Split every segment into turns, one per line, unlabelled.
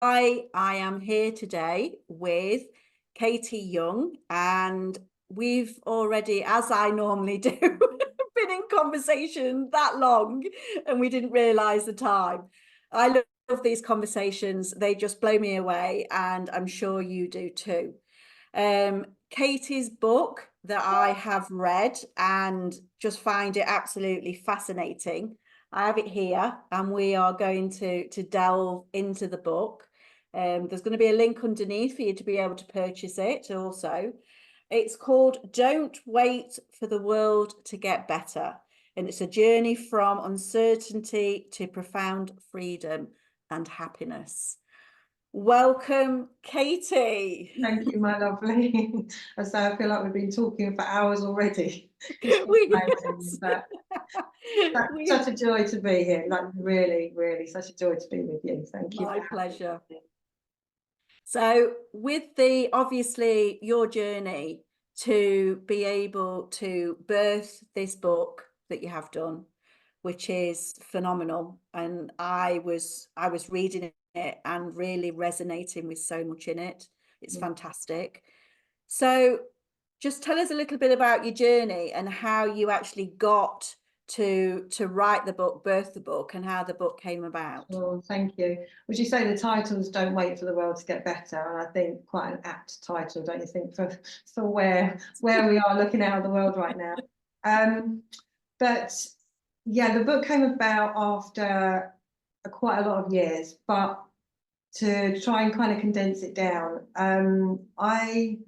I am here today with Katie Young, and we've already, as I normally do, been in conversation that long, and we didn't realize the time. I love these conversations, they just blow me away, and I'm sure you do too. Katie's book that I have read and just find it absolutely fascinating. I have it here, and we are going to delve into the book. There's going to be a link underneath for you to be able to purchase it also. It's called Don't Wait for the World to Get Better. And it's a journey from uncertainty to profound freedom and happiness. Welcome, Katie.
Thank you, my lovely. As I feel like we've been talking for hours already. It's
we,
amazing, but
we,
such a joy to be here. Like really, really, such a joy to be with you. Thank you
my
for having
pleasure.
me.
So, with the obviously your journey to be able to birth this book that you have done, which is phenomenal, and I was reading it and really resonating with so much in it. It's fantastic. So, just tell us a little bit about your journey and how you actually got to write the book, birth the book, and how the book came about.
Well, thank you. Would you say the titles "Don't Wait for the World to Get Better"? And I think quite an apt title, don't you think, for where we are looking out of the world right now. But yeah, the book came about after quite a lot of years, but to try and kind of condense it down, I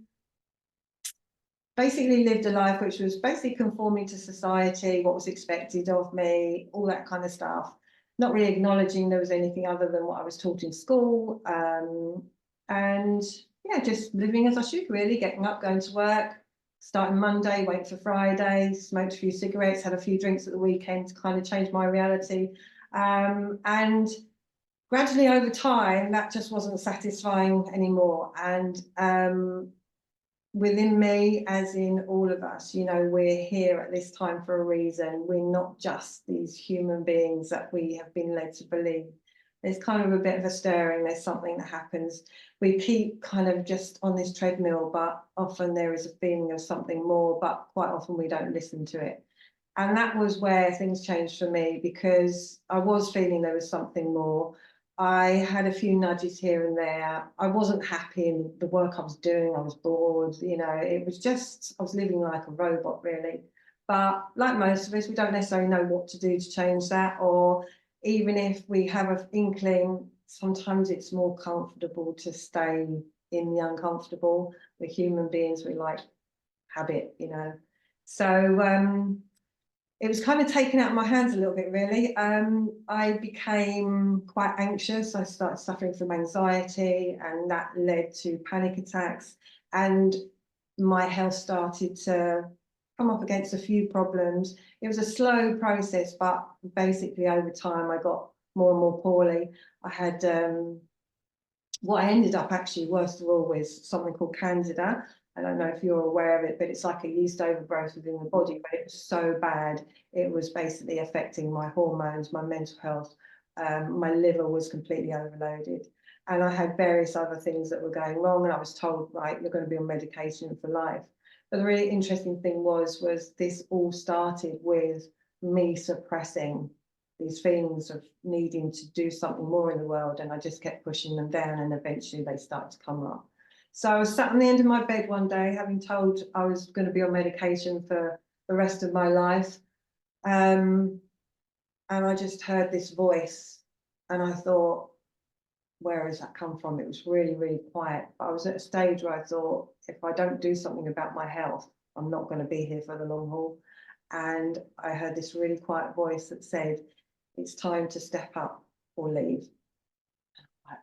basically lived a life which was basically conforming to society, what was expected of me, all that kind of stuff. Not really acknowledging there was anything other than what I was taught in school. And yeah, just living as I should, really, getting up, going to work, starting Monday, wait for Friday, smoked a few cigarettes, had a few drinks at the weekend to kind of change my reality. And gradually over time, that just wasn't satisfying anymore. And within me, as in all of us, you know, we're here at this time for a reason. We're not just these human beings that we have been led to believe. There's kind of a bit of a stirring, there's something that happens. We keep kind of just on this treadmill, but often there is a feeling of something more, but quite often we don't listen to it. And that was where things changed for me, because I was feeling there was something more. I had a few nudges here and there. I wasn't happy in the work I was doing. I was bored, you know, it was just, I was living like a robot, really. But like most of us, we don't necessarily know what to do to change that. Or even if we have an inkling, sometimes it's more comfortable to stay in the uncomfortable. We're human beings, we like habit, you know. So it was kind of taken out of my hands a little bit, really. I became quite anxious. I started suffering from anxiety, and that led to panic attacks. And my health started to come up against a few problems. It was a slow process, but basically over time, I got more and more poorly. I had what I ended up actually worst of all with something called Candida. I don't know if you're aware of it, but it's like a yeast overgrowth within the body. But it was so bad, it was basically affecting my hormones, my mental health. My liver was completely overloaded. And I had various other things that were going wrong. And I was told, right, you're going to be on medication for life. But the really interesting thing was this all started with me suppressing these feelings of needing to do something more in the world, and I just kept pushing them down, and eventually they started to come up. So I was sat on the end of my bed one day, having told I was going to be on medication for the rest of my life, and I just heard this voice, and I thought, where has that come from? It was really, really quiet. But I was at a stage where I thought, if I don't do something about my health, I'm not going to be here for the long haul. And I heard this really quiet voice that said, it's time to step up or leave. Like,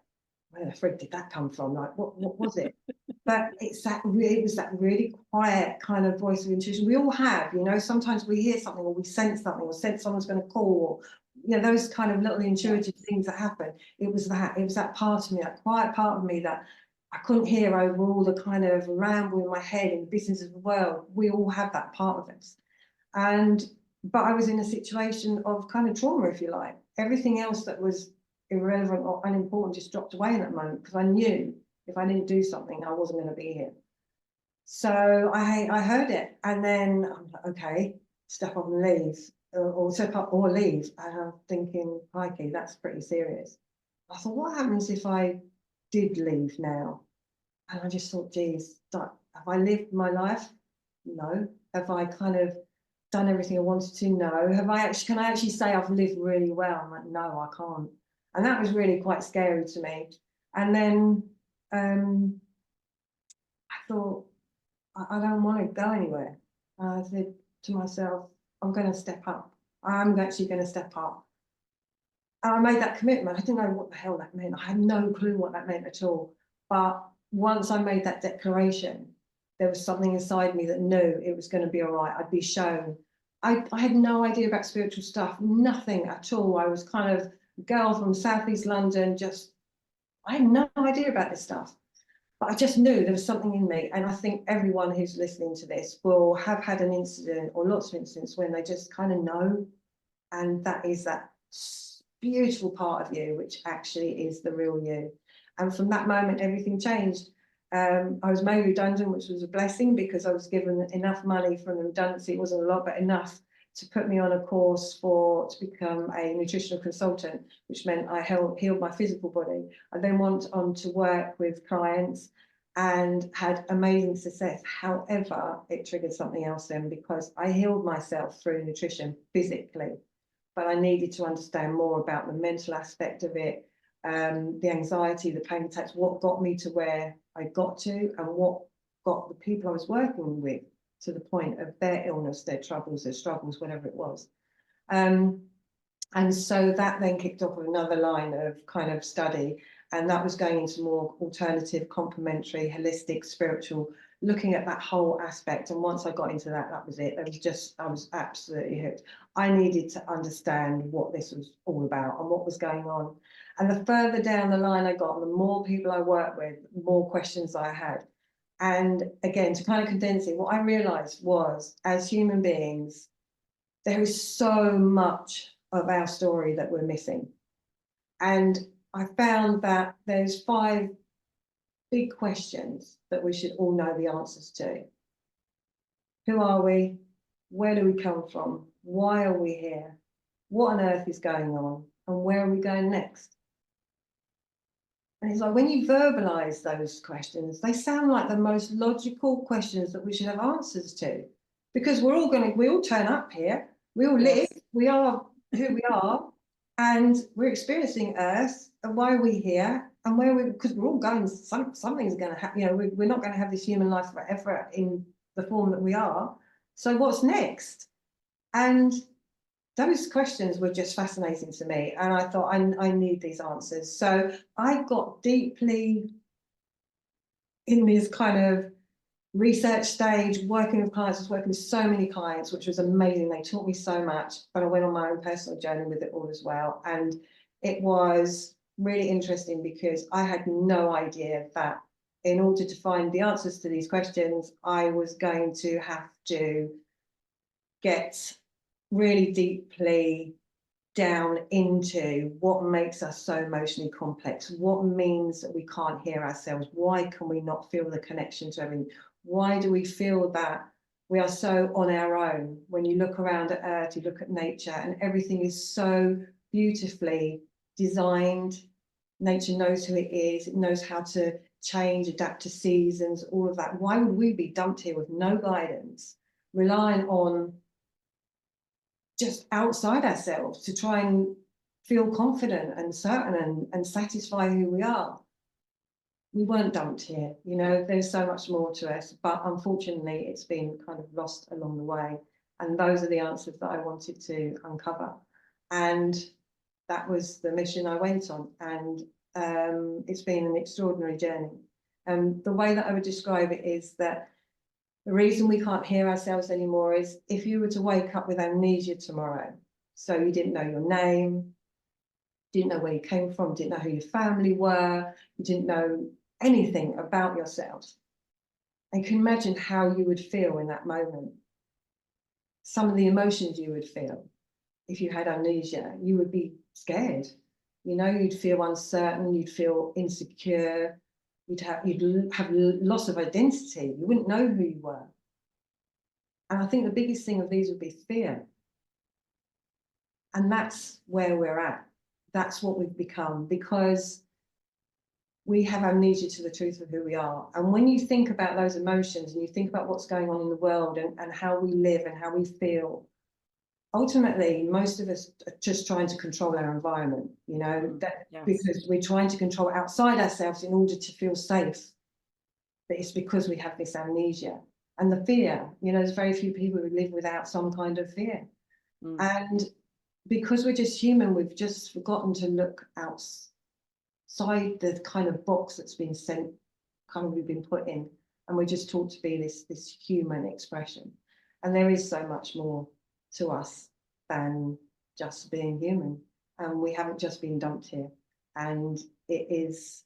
where the frig did that come from? Like, what was it? But it was that really quiet kind of voice of intuition we all have, you know. Sometimes we hear something, or we sense something, or sense someone's going to call, or you know, those kind of little intuitive things that happen. It was that part of me, that quiet part of me that I couldn't hear over all the kind of ramble in my head and the business of the world. We all have that part of us. And but I was in a situation of kind of trauma, if you like. Everything else that was irrelevant or unimportant just dropped away in that moment, because I knew if I didn't do something, I wasn't going to be here. So I heard it, and then I'm like, okay, step up and leave, or step up or leave. And I'm thinking, crikey, that's pretty serious. I thought, what happens if I did leave now? And I just thought, geez, have I lived my life? No. Have I kind of done everything I wanted to? No. Have I actually, can I actually say I've lived really well? I'm like, no, I can't. And that was really quite scary to me. And then I thought, I don't want to go anywhere. I said to myself, I'm going to step up. I'm actually going to step up. And I made that commitment. I didn't know what the hell that meant. I had no clue what that meant at all. But once I made that declaration, there was something inside me that knew it was going to be all right. I'd be shown. I had no idea about spiritual stuff, nothing at all. I was kind of a girl from Southeast London, I had no idea about this stuff. But I just knew there was something in me. And I think everyone who's listening to this will have had an incident or lots of incidents when they just kind of know. And that is that beautiful part of you, which actually is the real you. And from that moment, everything changed. I was made redundant, which was a blessing, because I was given enough money from the redundancy. It wasn't a lot, but enough to put me on a course to become a nutritional consultant, which meant I healed my physical body. I then went on to work with clients and had amazing success. However, it triggered something else then, because I healed myself through nutrition physically, but I needed to understand more about the mental aspect of it, the anxiety, the panic attacks, what got me to where I got to, and what got the people I was working with to the point of their illness, their troubles, their struggles, whatever it was. And so that then kicked off another line of kind of study, and that was going into more alternative, complementary, holistic, spiritual, looking at that whole aspect. And once I got into that, that was it. I was absolutely hooked. I needed to understand what this was all about and what was going on. And the further down the line I got, the more people I worked with, the more questions I had. And again, to kind of condense it, what I realized was, as human beings, there is so much of our story that we're missing. And I found that there's 5 big questions that we should all know the answers to. Who are we? Where do we come from? Why are we here? What on earth is going on? And where are we going next? And it's like, when you verbalize those questions, they sound like the most logical questions that we should have answers to, because we all turn up here, we all live, we are who we are, and we're experiencing Earth. And why are we here? And because we're all going, something's going to happen. You know, we're not going to have this human life forever in the form that we are. So what's next? And those questions were just fascinating to me, and I thought, I need these answers. So I got deeply in this kind of research stage, working with clients. I was working with so many clients, which was amazing. They taught me so much, but I went on my own personal journey with it all as well. And it was really interesting, because I had no idea that in order to find the answers to these questions, I was going to have to get really deeply down into what makes us so emotionally complex, what means that we can't hear ourselves, why can we not feel the connection to everything, why do we feel that we are so on our own? When you look around at Earth, you look at nature, and everything is so beautifully designed. Nature knows who it is, it knows how to change, adapt to seasons, all of that. Why would we be dumped here with no guidance, relying on just outside ourselves to try and feel confident and certain and satisfy who we are? We weren't dumped here, you know, there's so much more to us, but unfortunately it's been kind of lost along the way. And those are the answers that I wanted to uncover. And that was the mission I went on. And it's been an extraordinary journey. And the way that I would describe it is that the reason we can't hear ourselves anymore is if you were to wake up with amnesia tomorrow, so you didn't know your name, didn't know where you came from, didn't know who your family were, you didn't know anything about yourself, and you can imagine how you would feel in that moment. Some of the emotions you would feel if you had amnesia, you would be scared. You know, you'd feel uncertain, you'd feel insecure, you'd have loss of identity. You wouldn't know who you were. And I think the biggest thing of these would be fear. And that's where we're at. That's what we've become, because we have amnesia to the truth of who we are. And when you think about those emotions and you think about what's going on in the world and how we live and how we feel, ultimately, most of us are just trying to control our environment, you know,
Yes.
because we're trying to control outside ourselves in order to feel safe. But it's because we have this amnesia and the fear. You know, there's very few people who live without some kind of fear. And because we're just human, we've just forgotten to look outside the kind of box that's been sent, kind of we've been put in, and we're just taught to be this human expression. And there is so much more to us than just being human, and we haven't just been dumped here. And it is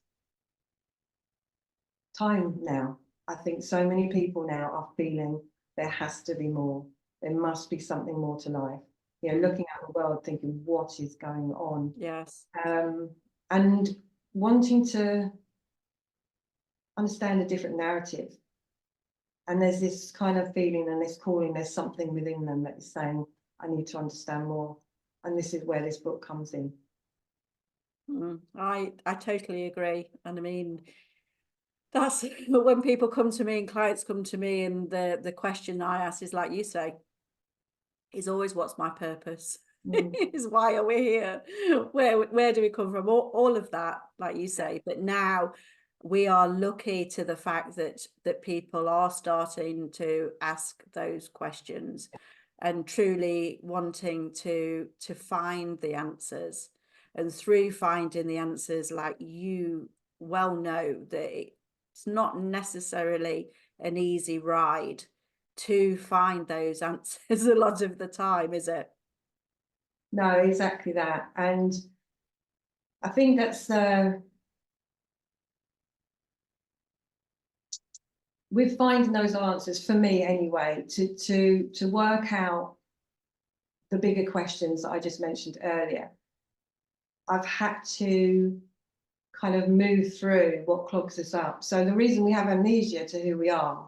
time now. I think so many people now are feeling there has to be more. There must be something more to life. You know, looking at the world, thinking, what is going on?
Yes.
And wanting to understand a different narrative. And there's this kind of feeling and this calling, there's something within them that is saying, I need to understand more. And this is where this book comes in.
I totally agree. And I mean, that's when people come to me and clients come to me, and the question I ask is, like you say, is always, what's my purpose? Is why are we here? Where do we come from? All of that, like you say. But now we are lucky to the fact that people are starting to ask those questions and truly wanting to find the answers. And through finding the answers, like you well know, that it's not necessarily an easy ride to find those answers a lot of the time, is it?
No, exactly that. And I think that's we're finding those answers, for me anyway, to work out the bigger questions that I just mentioned earlier. I've had to kind of move through what clogs us up. So the reason we have amnesia to who we are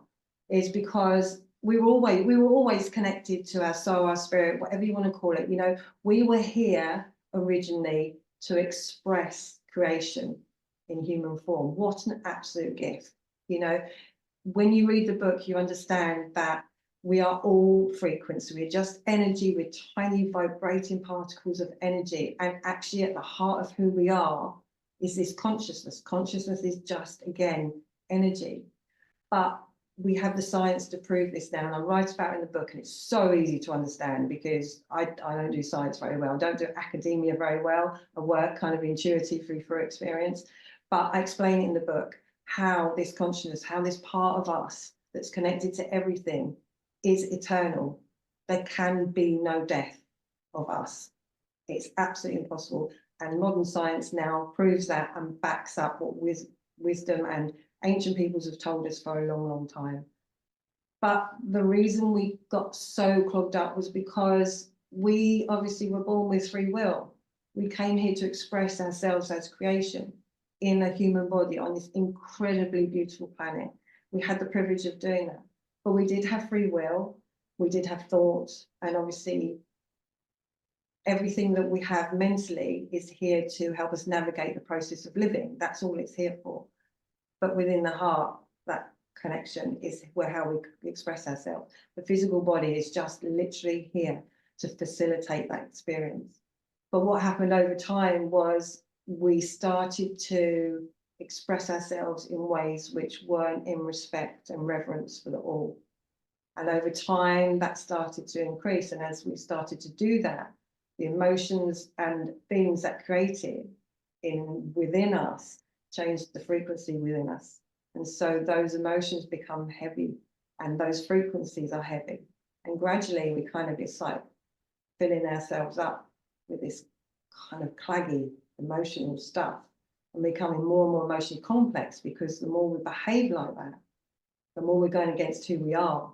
is because we were always connected to our soul, our spirit, whatever you want to call it. You know, we were here originally to express creation in human form. What an absolute gift. You know, when you read the book, you understand that we are all frequency. We're just energy. We're tiny vibrating particles of energy. And actually at the heart of who we are is this consciousness. Consciousness is just, again, energy. But we have the science to prove this now, and I write about it in the book, and it's so easy to understand because I don't do science very well. I don't do academia very well. I work kind of intuitively through experience, but I explain it in the book how this consciousness, how this part of us that's connected to everything is eternal. There can be no death of us. It's absolutely impossible. And modern science now proves that and backs up what wisdom and ancient peoples have told us for a long, long time. But the reason we got so clogged up was because we obviously were born with free will. We came here to express ourselves as creation in a human body on this incredibly beautiful planet. We had the privilege of doing that. But we did have free will, we did have thoughts, and obviously everything that we have mentally is here to help us navigate the process of living. That's all it's here for. But within the heart, that connection is how we express ourselves. The physical body is just literally here to facilitate that experience. But what happened over time was we started to express ourselves in ways which weren't in respect and reverence for the all. And over time, that started to increase. And as we started to do that, the emotions and feelings that created within us changed the frequency within us. And so those emotions become heavy and those frequencies are heavy. And gradually we kind of, it's like filling ourselves up with this kind of claggy emotional stuff and becoming more and more emotionally complex, because the more we behave like that, the more we're going against who we are.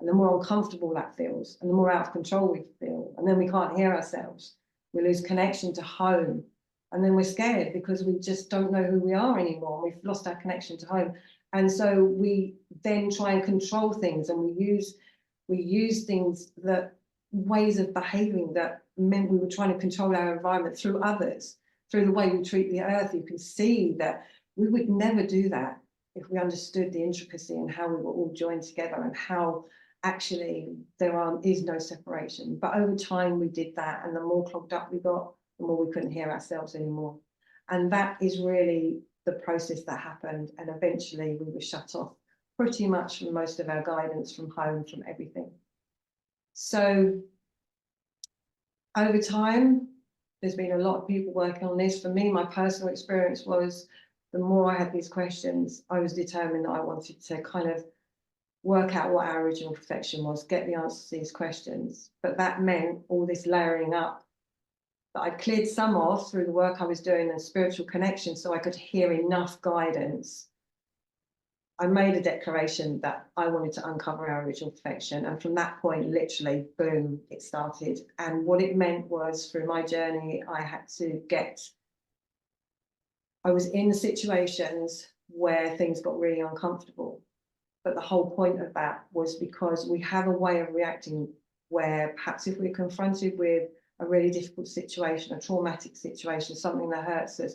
And the more uncomfortable that feels, and the more out of control we feel. And then we can't hear ourselves. We lose connection to home. And then we're scared because we just don't know who we are anymore. We've lost our connection to home. And so we then try and control things, and we use things that ways of behaving that meant we were trying to control our environment through others, through the way we treat the earth. You can see that we would never do that if we understood the intricacy and how we were all joined together, and how actually is no separation. But over time we did that, and the more clogged up we got, the more we couldn't hear ourselves anymore. And that is really the process that happened. And eventually we were shut off pretty much from most of our guidance, from home, from everything. So over time, there's been a lot of people working on this. For me, my personal experience was, the more I had these questions, I was determined that I wanted to kind of work out what our original perfection was, get the answers to these questions. But that meant all this layering up that I cleared some off through the work I was doing and spiritual connection, so I could hear enough guidance. I made a declaration that I wanted to uncover our original perfection. And from that point, literally, boom, it started. And what it meant was, through my journey, I was in situations where things got really uncomfortable. But the whole point of that was because we have a way of reacting where perhaps if we're confronted with a really difficult situation, a traumatic situation, something that hurts us,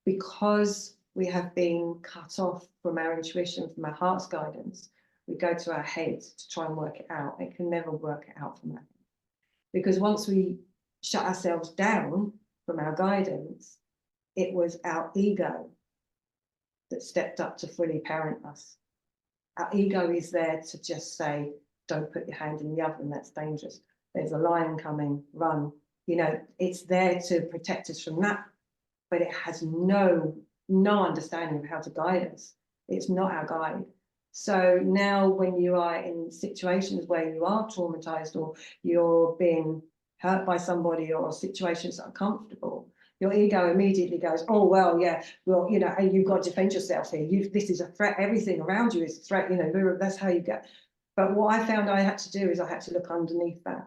because we have been cut off from our intuition, from our heart's guidance, we go to our head to try and work it out. It can never work it out from that. Because once we shut ourselves down from our guidance, it was our ego that stepped up to fully parent us. Our ego is there to just say, don't put your hand in the oven, that's dangerous. There's a lion coming, run. You know, it's there to protect us from that, but it has no understanding of how to guide us. It's not our guide. So now when you are in situations where you are traumatized, or you're being hurt by somebody, or situations that are uncomfortable, your ego immediately goes, oh, well, yeah, well, you know, you've got to defend yourself here. This is a threat. Everything around you is a threat. You know, that's how you get. But what I found I had to do is I had to look underneath that.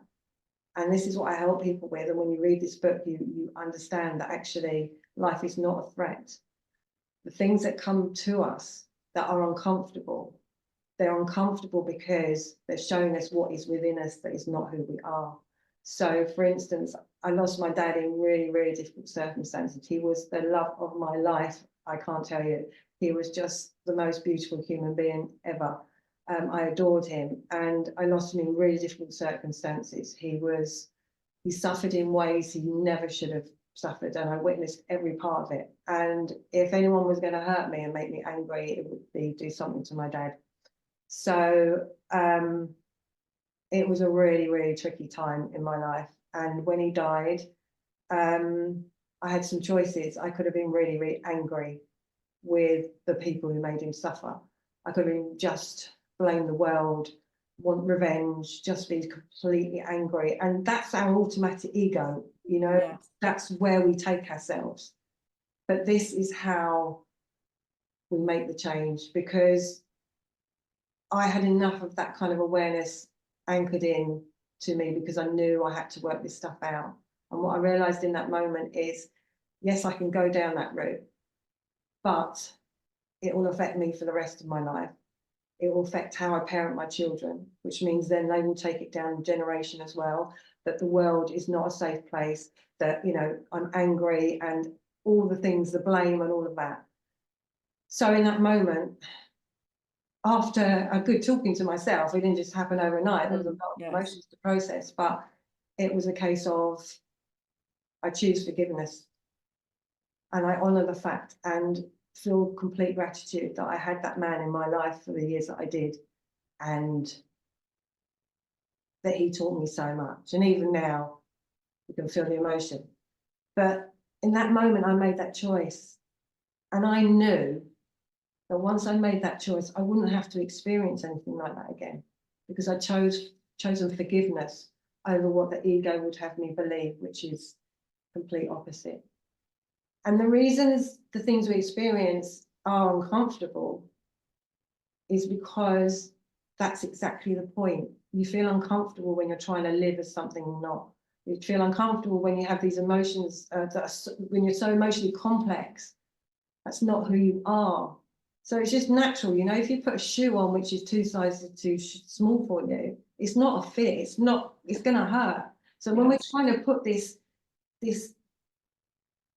And this is what I help people with. And when you read this book, you understand that actually life is not a threat. The things that come to us that are uncomfortable, they're uncomfortable because they're showing us what is within us that is not who we are. So, for instance, I lost my dad in really, really difficult circumstances. He was the love of my life. I can't tell you. He was just the most beautiful human being ever. I adored him, and I lost him in really difficult circumstances. He suffered in ways he never should have suffered, and I witnessed every part of it. And if anyone was going to hurt me and make me angry, it would be do something to my dad. So it was a really, really tricky time in my life. And when he died, I had some choices. I could have been really, really angry with the people who made him suffer. I could have been just blame the world, want revenge, just be completely angry. And that's our automatic ego, you know,
Yeah.
That's where we take ourselves. But this is how we make the change, because I had enough of that kind of awareness anchored in to me, because I knew I had to work this stuff out. And what I realized in that moment is, yes, I can go down that route, but it will affect me for the rest of my life. It will affect how I parent my children, which means then they will take it down a generation as well, that the world is not a safe place, that, you know, I'm angry and all the things, the blame and all of that. So in that moment, after a good talking to myself, it didn't just happen overnight. There was a lot of emotions to process, but it was a case of, I choose forgiveness, and I honor the fact and feel complete gratitude that I had that man in my life for the years that I did, and that he taught me so much. And even now, you can feel the emotion. But in that moment, I made that choice, and I knew that once I made that choice, I wouldn't have to experience anything like that again, because I chosen forgiveness over what the ego would have me believe, which is complete opposite. And the reasons the things we experience are uncomfortable is because that's exactly the point. You feel uncomfortable when you're trying to live as something you're not. You feel uncomfortable when you have these emotions, when you're so emotionally complex. That's not who you are. So it's just natural, you know, if you put a shoe on which is 2 sizes too small for you, it's not a fit, it's going to hurt. So when we're trying to put this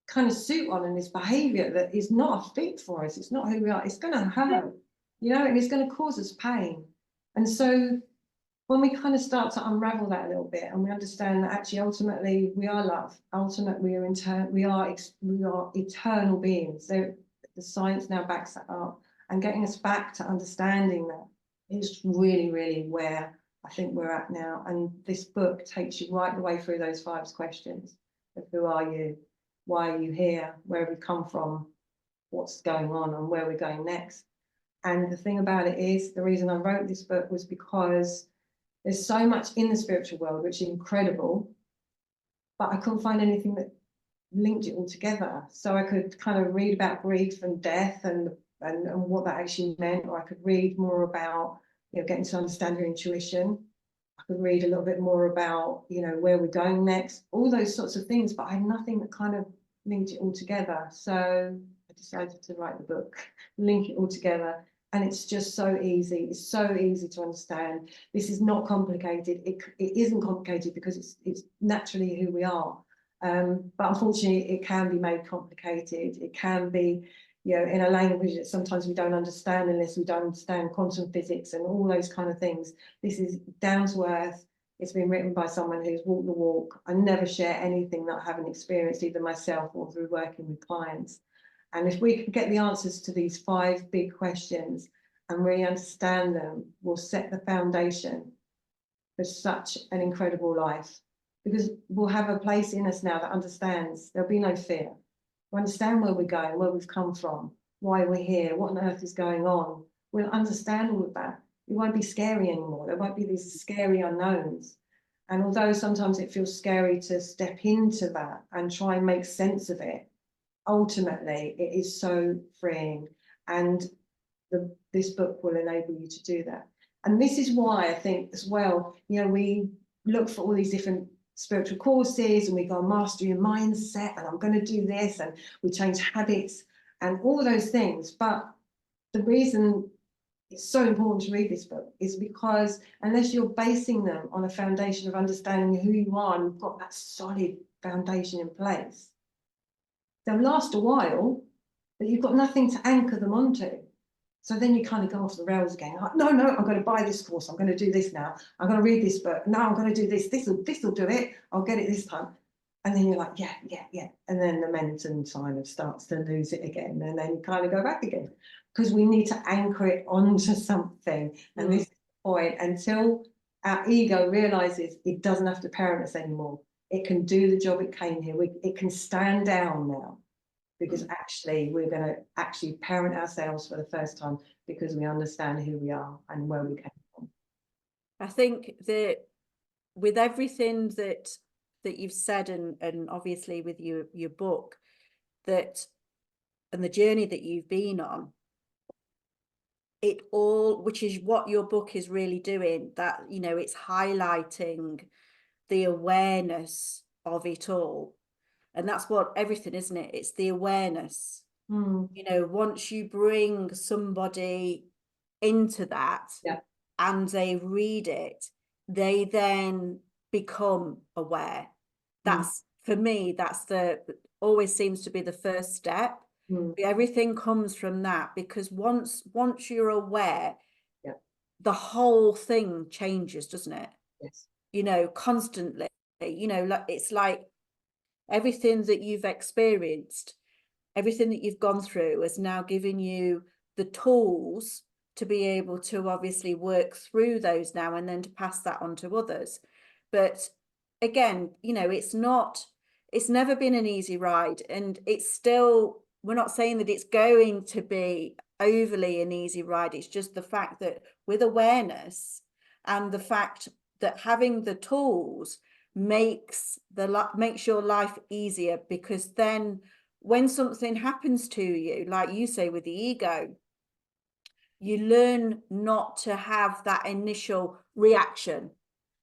kind of suit on and this behavior that is not a fit for us, it's not who we are, it's going to hurt, you know, and it's going to cause us pain. And so when we kind of start to unravel that a little bit and we understand that actually ultimately we are love, ultimately we are eternal beings. So the science now backs that up, and getting us back to understanding that is really, really where I think we're at now. And this book takes you right the way through those 5 questions of who are you, why are you here, where have we come from, what's going on, and where we're going next. And the thing about it is, the reason I wrote this book was because there's so much in the spiritual world which is incredible, but I couldn't find anything that linked it all together. So I could kind of read about grief and death and what that actually meant, or I could read more about, you know, getting to understand your intuition. I could read a little bit more about, you know, where we're going next, all those sorts of things, but I had nothing that kind of linked it all together. So I decided to write the book, link it all together. And it's just so easy. It's so easy to understand. This is not complicated. It isn't complicated because it's naturally who we are. But unfortunately, it can be made complicated. It can be, you know, in a language that sometimes we don't understand unless we don't understand quantum physics and all those kind of things. This is down to earth. It's been written by someone who's walked the walk. I never share anything that I haven't experienced, either myself or through working with clients. And if we can get the answers to these 5 big questions and really understand them, we'll set the foundation for such an incredible life. Because we'll have a place in us now that understands. There'll be no fear. We'll understand where we're going, where we've come from, why we're here, what on earth is going on. We'll understand all of that. It won't be scary anymore. There won't be these scary unknowns. And although sometimes it feels scary to step into that and try and make sense of it, ultimately it is so freeing, and this book will enable you to do that. And this is why I think as well, you know, we look for all these different spiritual courses and we go master your mindset and I'm going to do this, and we change habits and all those things. But the reason it's so important to read this book is because unless you're basing them on a foundation of understanding who you are and you've got that solid foundation in place, they'll last a while, but you've got nothing to anchor them onto. So then you kind of go off the rails again. Like, no, I'm going to buy this course. I'm going to do this now. I'm going to read this book. Now I'm going to do this. This will do it. I'll get it this time. And then you're like, yeah. And then the momentum kind of starts to lose it again. And then you kind of go back again, because we need to anchor it onto something. And this is the point. Until our ego realizes it doesn't have to parent us anymore. It can do the job it came here. It can stand down now, because actually we're going to actually parent ourselves for the first time because we understand who we are and where we came from.
I think that with everything that you've said, and obviously with your book, that and the journey that you've been on, it all, which is what your book is really doing, that, you know, it's highlighting the awareness of it all. And that's what everything, isn't it? It's the awareness. You know, once you bring somebody into that, and they read it, they then become aware. That's, for me, that's always seems to be the first step. Everything comes from that, because once you're aware, the whole thing changes, doesn't it?
Yes.
You know, constantly, you know, it's like everything that you've experienced, everything that you've gone through has now given you the tools to be able to obviously work through those now, and then to pass that on to others. But again, you know, it's never been an easy ride, and it's still, we're not saying that it's going to be overly an easy ride. It's just the fact that with awareness and the fact that having the tools makes your life easier, because then when something happens to you, like you say with the ego, you learn not to have that initial reaction.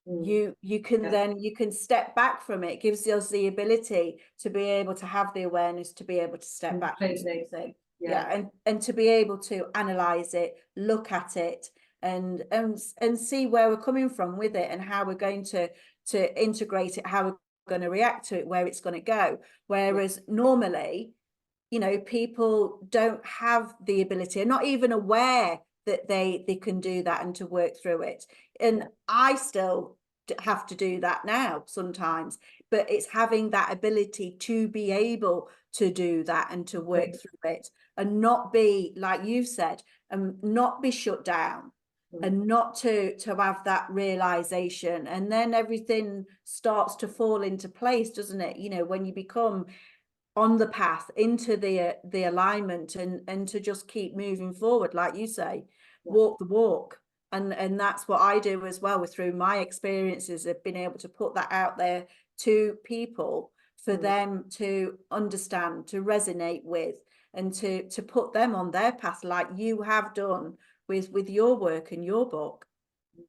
you can
Yeah.
then you can step back from it. It gives us the ability to be able to have the awareness to be able to step back from
Completely.
something.
Yeah.
And to be able to analyze it, look at it, and see where we're coming from with it, and how we're going to integrate it, how we're going to react to it, where it's going to go. Whereas normally, you know, people don't have the ability, and not even aware that they can do that and to work through it. And I still have to do that now sometimes, but it's having that ability to be able to do that and to work through it, and not be, like you've said, and not be shut down, and not to have that realization, and then everything starts to fall into place, doesn't it? You know, when you become on the path into the alignment, and to just keep moving forward, like you say, walk the walk. And that's what I do as well, with through my experiences of being able to put that out there to people, for them to understand, to resonate with, and to put them on their path, like you have done with your work and your book.
I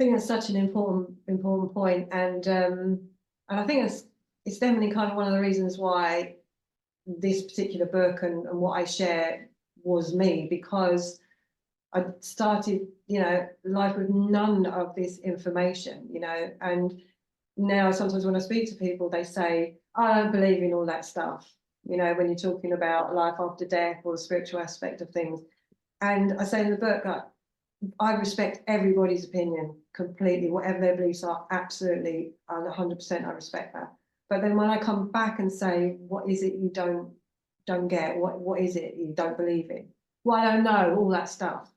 think that's such an important point, and I think it's definitely kind of one of the reasons why this particular book and what I share was me, because I started, you know, life with none of this information, you know, and now sometimes when I speak to people, they say, I don't believe in all that stuff, you know, when you're talking about life after death or the spiritual aspect of things. And I say in the book, I respect everybody's opinion completely, whatever their beliefs are, absolutely, and 100% I respect that. But then when I come back and say, what is it you don't get? What is it you don't believe in? Well, I don't know, all that stuff.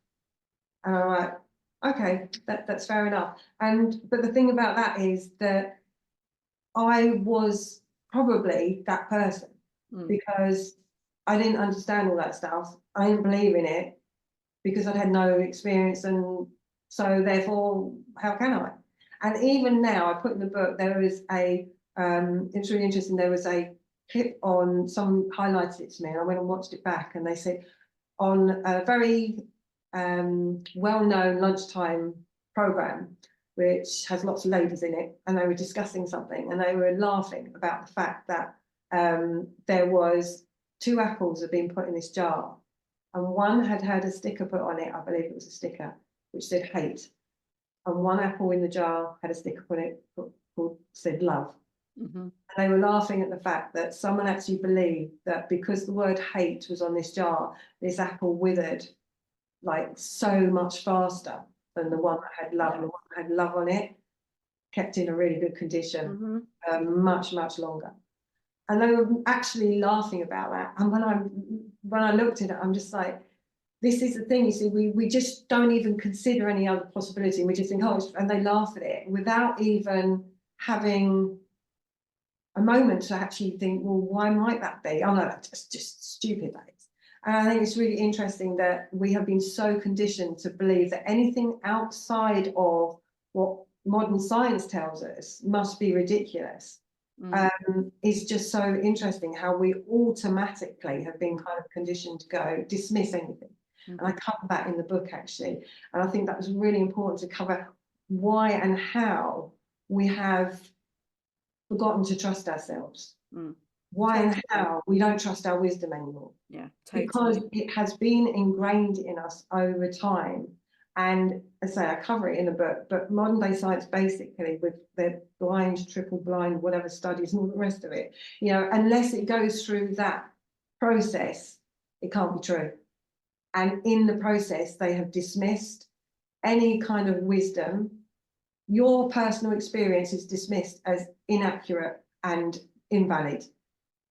And I'm like, okay, that's fair enough. But the thing about that is that I was probably that person, because I didn't understand all that stuff. I didn't believe in it, because I'd had no experience, and so therefore, how can I? And even now, I put in the book, there is it's really interesting, there was a clip on, someone highlighted it to me, and I went and watched it back, and they said, on a very well-known lunchtime program, which has lots of ladies in it, and they were discussing something, and they were laughing about the fact that there was 2 apples had been put in this jar, and one had had a sticker put on it, I believe it was a sticker, which said hate, and one apple in the jar had a sticker put it called said love. And they were laughing at the fact that someone actually believed that because the word hate was on this jar, this apple withered like so much faster than the one that had love. And the one that had love on it kept in a really good condition, much longer. And they were actually laughing about that. And when I looked at it, I'm just like, this is the thing, you see, we just don't even consider any other possibility. We just think, oh, and they laugh at it without even having a moment to actually think, well, why might that be? Oh no, that's just stupid, that is. And I think it's really interesting that we have been so conditioned to believe that anything outside of what modern science tells us must be ridiculous. It's just so interesting how we automatically have been kind of conditioned to go dismiss anything. And I cover that in the book, actually. And I think that was really important to cover why and how we have forgotten to trust ourselves. Why and how we don't trust our wisdom anymore.
Yeah, totally.
Because it has been ingrained in us over time. And as I say, I cover it in the book, but modern day science, basically, with the blind, triple blind, whatever studies and all the rest of it, you know, unless it goes through that process, it can't be true. And in the process, they have dismissed any kind of wisdom. Your personal experience is dismissed as inaccurate and invalid.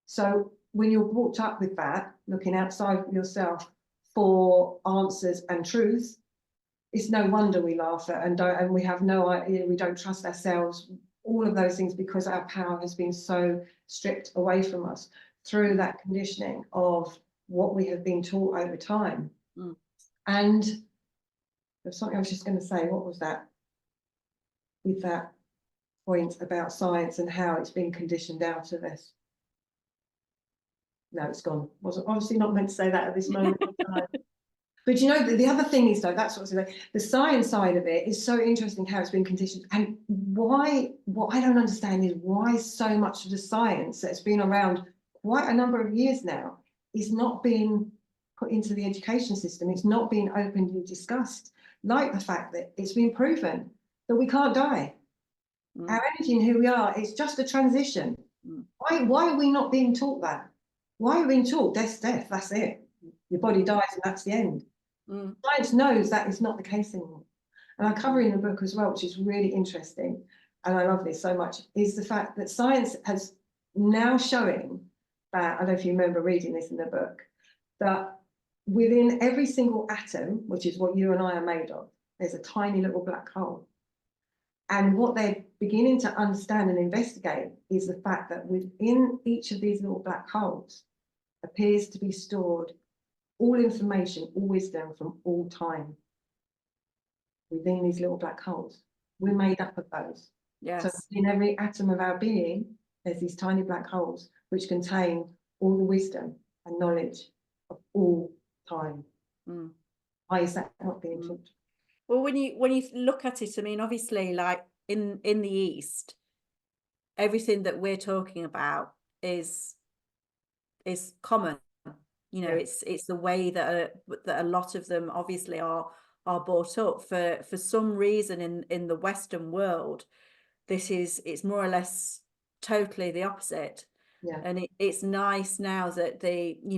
So when you're brought up with that, looking outside of yourself for answers and truth, it's no wonder we laugh at and we have no idea, we don't trust ourselves, all of those things, because our power has been so stripped away from us through that conditioning of what we have been taught over time. And there's something I was just going to say, what was that? With that point about science and how it's been conditioned out of us. No, it's gone. Wasn't obviously not meant to say that at this moment in time. But you know, the other thing is, though, that's what's like, the science side of it is so interesting how it's been conditioned. And why, what I don't understand is why so much of the science that's been around quite a number of years now is not being put into the education system. It's not being openly discussed, like the fact that it's been proven that we can't die. Our energy and who we are, it's just a transition. Why are we not being taught that? Why are we being taught death's death, that's it? Your body dies and that's the end. Science knows that is not the case anymore. And I cover in the book as well, which is really interesting, and I love this so much, is the fact that science has now showing that, I don't know if you remember reading this in the book, that within every single atom, which is what you and I are made of, there's a tiny little black hole. And what they're beginning to understand and investigate is the fact that within each of these little black holes appears to be stored all information, all wisdom from all time within these little black holes. We're made up of those.
Yes.
So in every atom of our being, there's these tiny black holes which contain all the wisdom and knowledge of all time. Why is that not being taught?
Well, when you look at it, I mean, obviously, like in the East, everything that we're talking about is common. You know, it's the way that a lot of them obviously are brought up. For some reason in the Western world, it's more or less totally the opposite. And it's nice now that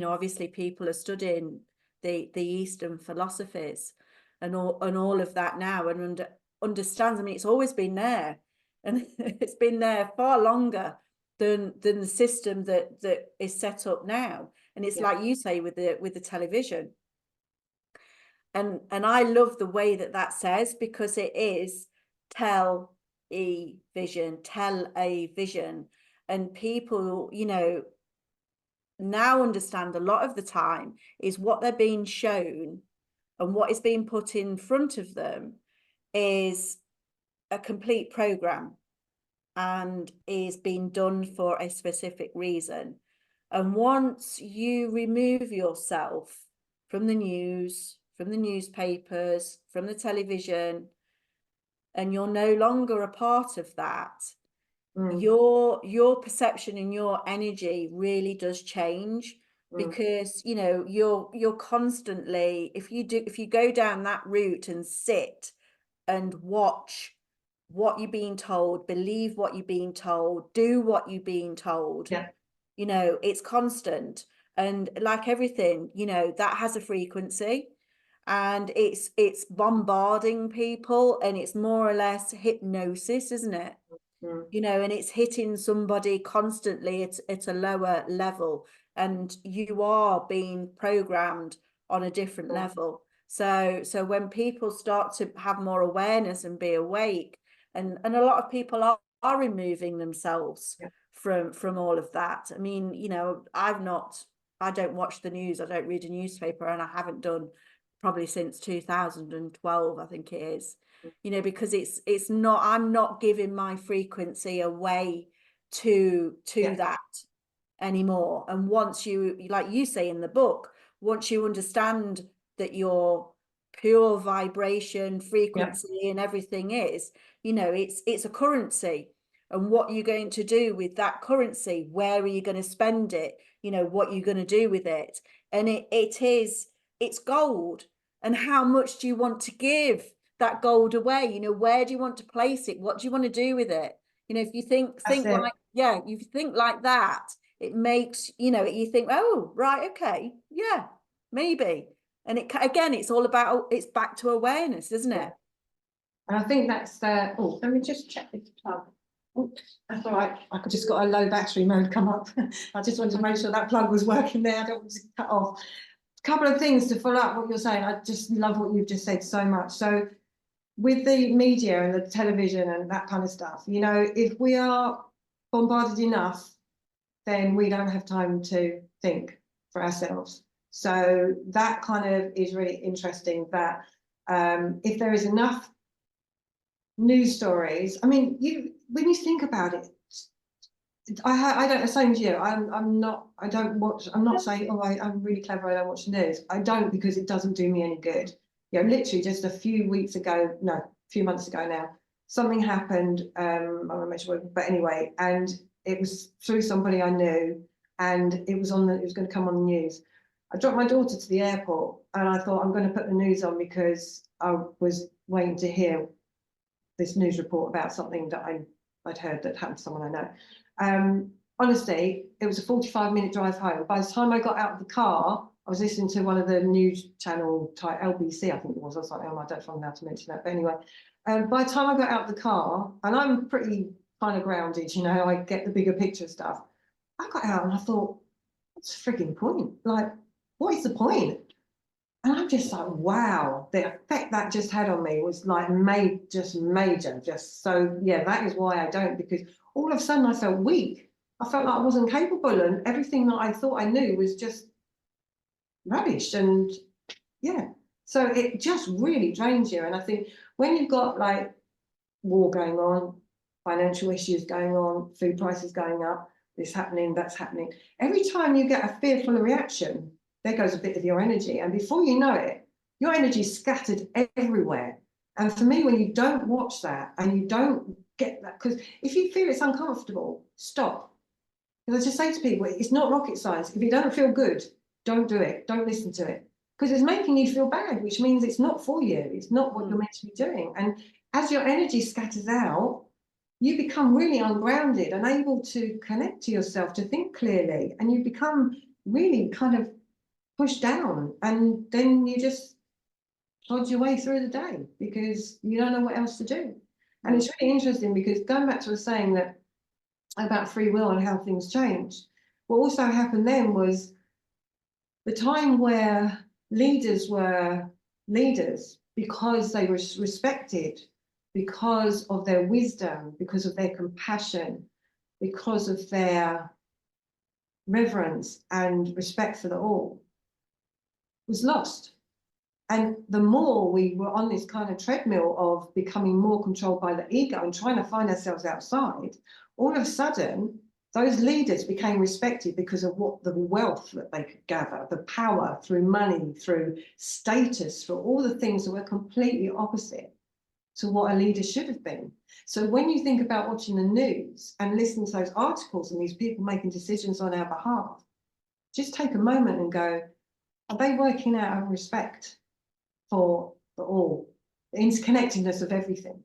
obviously people are studying the Eastern philosophies and all of that now, and understands. I mean, it's always been there, and it's been there far longer than the system that is set up now. And it's like you say with the television, and I love the way that says, because it is tell a vision, and people, now understand a lot of the time is what they're being shown and what is being put in front of them is a complete program and is being done for a specific reason. And once you remove yourself from the news, from the newspapers, from the television, and you're no longer a part of that, your perception and your energy really does change, because you're constantly, if you go down that route and sit and watch what you're being told, believe what you're being told, do what you're being told, it's constant. And like everything, that has a frequency, and it's bombarding people, and it's more or less hypnosis, isn't it? And it's hitting somebody constantly at a lower level, and you are being programmed on a different level. So when people start to have more awareness and be awake, and a lot of people are removing themselves from all of that. I mean, I don't watch the news, I don't read a newspaper, and I haven't done probably since 2012, I think it is. Because it's not, I'm not giving my frequency away to that anymore. And once you, like you say in the book, once you understand that your pure vibration, frequency and everything is, it's a currency. And what you're going to do with that currency, where are you going to spend it, what you're going to do with it. And it's gold. And how much do you want to give that gold away? Where do you want to place it? What do you want to do with it? If you think like, you think like that, it makes, you think, oh, right, okay, yeah, maybe. And again, it's all about, it's back to awareness, isn't it?
And I think that's oh, let me just check this plug. Oh, that's all right. I just got a low battery mode come up. I just wanted to make sure that plug was working there. I don't want to cut off. A couple of things to follow up what you're saying. I just love what you've just said so much. So with the media and the television and that kind of stuff, if we are bombarded enough, then we don't have time to think for ourselves. So that kind of is really interesting, that if there is enough news stories, I mean, when you think about it, I don't, same as you, I I don't watch, I'm not saying, oh, I'm really clever, I don't watch the news. I don't, because it doesn't do me any good. You know, literally just a few weeks ago, no, a few months ago now, something happened, I won't mention what, but anyway, and it was through somebody I knew, and it was going to come on the news. I dropped my daughter to the airport, and I thought, I'm going to put the news on because I was waiting to hear this news report about something that I'd heard that happened to someone I know. Honestly, it was a 45-minute drive home. By the time I got out of the car, I was listening to one of the news channel type LBC, I think it was. I was like, oh, I don't know how to mention that. But anyway, by the time I got out of the car, and I'm pretty kind of grounded, you know, I get the bigger picture stuff. I got out and I thought, what's the frigging point? Like, what is the point? And I'm just like, wow, the effect that just had on me was like major. Just so, yeah, that is why I don't, because all of a sudden I felt weak. I felt like I wasn't capable, and everything that I thought I knew was just rubbish. And yeah, so it just really drains you. And I think when you've got like war going on, financial issues going on, food prices going up, this happening, that's happening, every time you get a fearful reaction, there goes a bit of your energy. And before you know it, your energy is scattered everywhere. And for me, when you don't watch that and you don't get that, because if you feel it's uncomfortable, stop. Because I just say to people, it's not rocket science. If you don't feel good, don't do it. Don't listen to it. Because it's making you feel bad, which means it's not for you. It's not what you're meant to be doing. And as your energy scatters out, you become really ungrounded, unable to connect to yourself, to think clearly, and you become really kind of pushed down. And then you just plod your way through the day because you don't know what else to do. And it's really interesting because going back to the saying that about free will and how things change, what also happened then was the time where leaders were leaders because they were respected, because of their wisdom, because of their compassion, because of their reverence and respect for the all, was lost. And the more we were on this kind of treadmill of becoming more controlled by the ego and trying to find ourselves outside, all of a sudden, those leaders became respected because of what the wealth that they could gather, the power through money, through status, for all the things that were completely opposite to what a leader should have been. So when you think about watching the news and listening to those articles and these people making decisions on our behalf, just take a moment and go, are they working out of respect for the all, the interconnectedness of everything?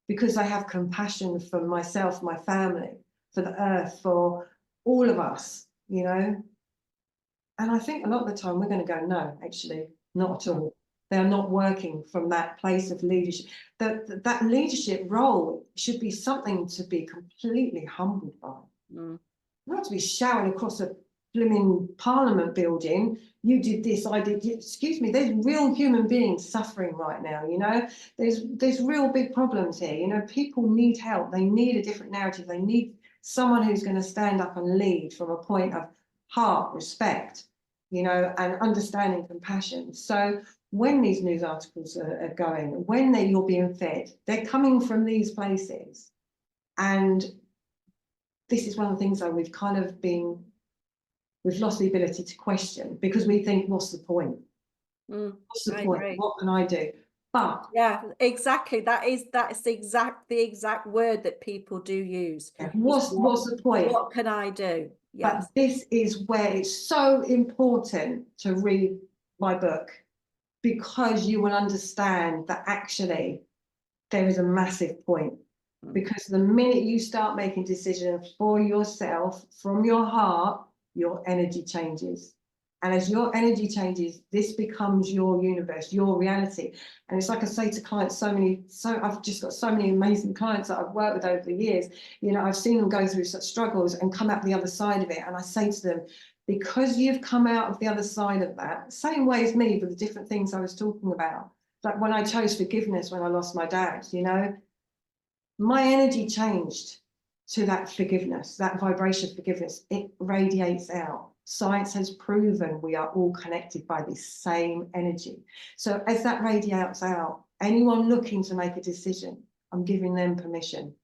Because I have compassion for myself, my family, for the earth, for all of us, you know? And I think a lot of the time we're going to go, no, actually, not at all. They're not working from that place of leadership. That leadership role should be something to be completely humbled by. Not to be shouting across a blooming parliament building, you did this, I did, excuse me, there's real human beings suffering right now, you know, there's real big problems here, you know, people need help, they need a different narrative, they need someone who's going to stand up and lead from a point of heart, respect, you know, and understanding, compassion. So when these news articles are going, when you're being fed, they're coming from these places. And this is one of the things that we've lost the ability to question, because we think, what's the point? What's the point?
Agree.
What can I do? But
yeah, exactly. That's the exact word that people do use.
what's the point?
What can I do? Yes.
But this is where it's so important to read my book, because you will understand that actually there is a massive point. Because the minute you start making decisions for yourself from your heart, your energy changes. And as your energy changes, this becomes your universe, your reality. And it's like I say to clients, I've just got so many amazing clients that I've worked with over the years. You know, I've seen them go through such struggles and come out the other side of it. And I say to them, because you've come out of the other side of that, same way as me, but the different things I was talking about. Like when I chose forgiveness, when I lost my dad, you know, my energy changed to that forgiveness, that vibration of forgiveness. It radiates out. Science has proven we are all connected by this same energy. So as that radiates out, anyone looking to make a decision, I'm giving them permission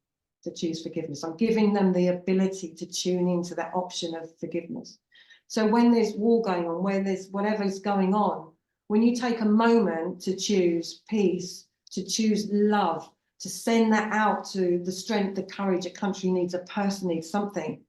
to choose forgiveness. I'm giving them the ability to tune into that option of forgiveness. So when there's war going on, where there's whatever's going on, when you take a moment to choose peace, to choose love, to send that out to the strength, the courage a country needs, a person needs, something,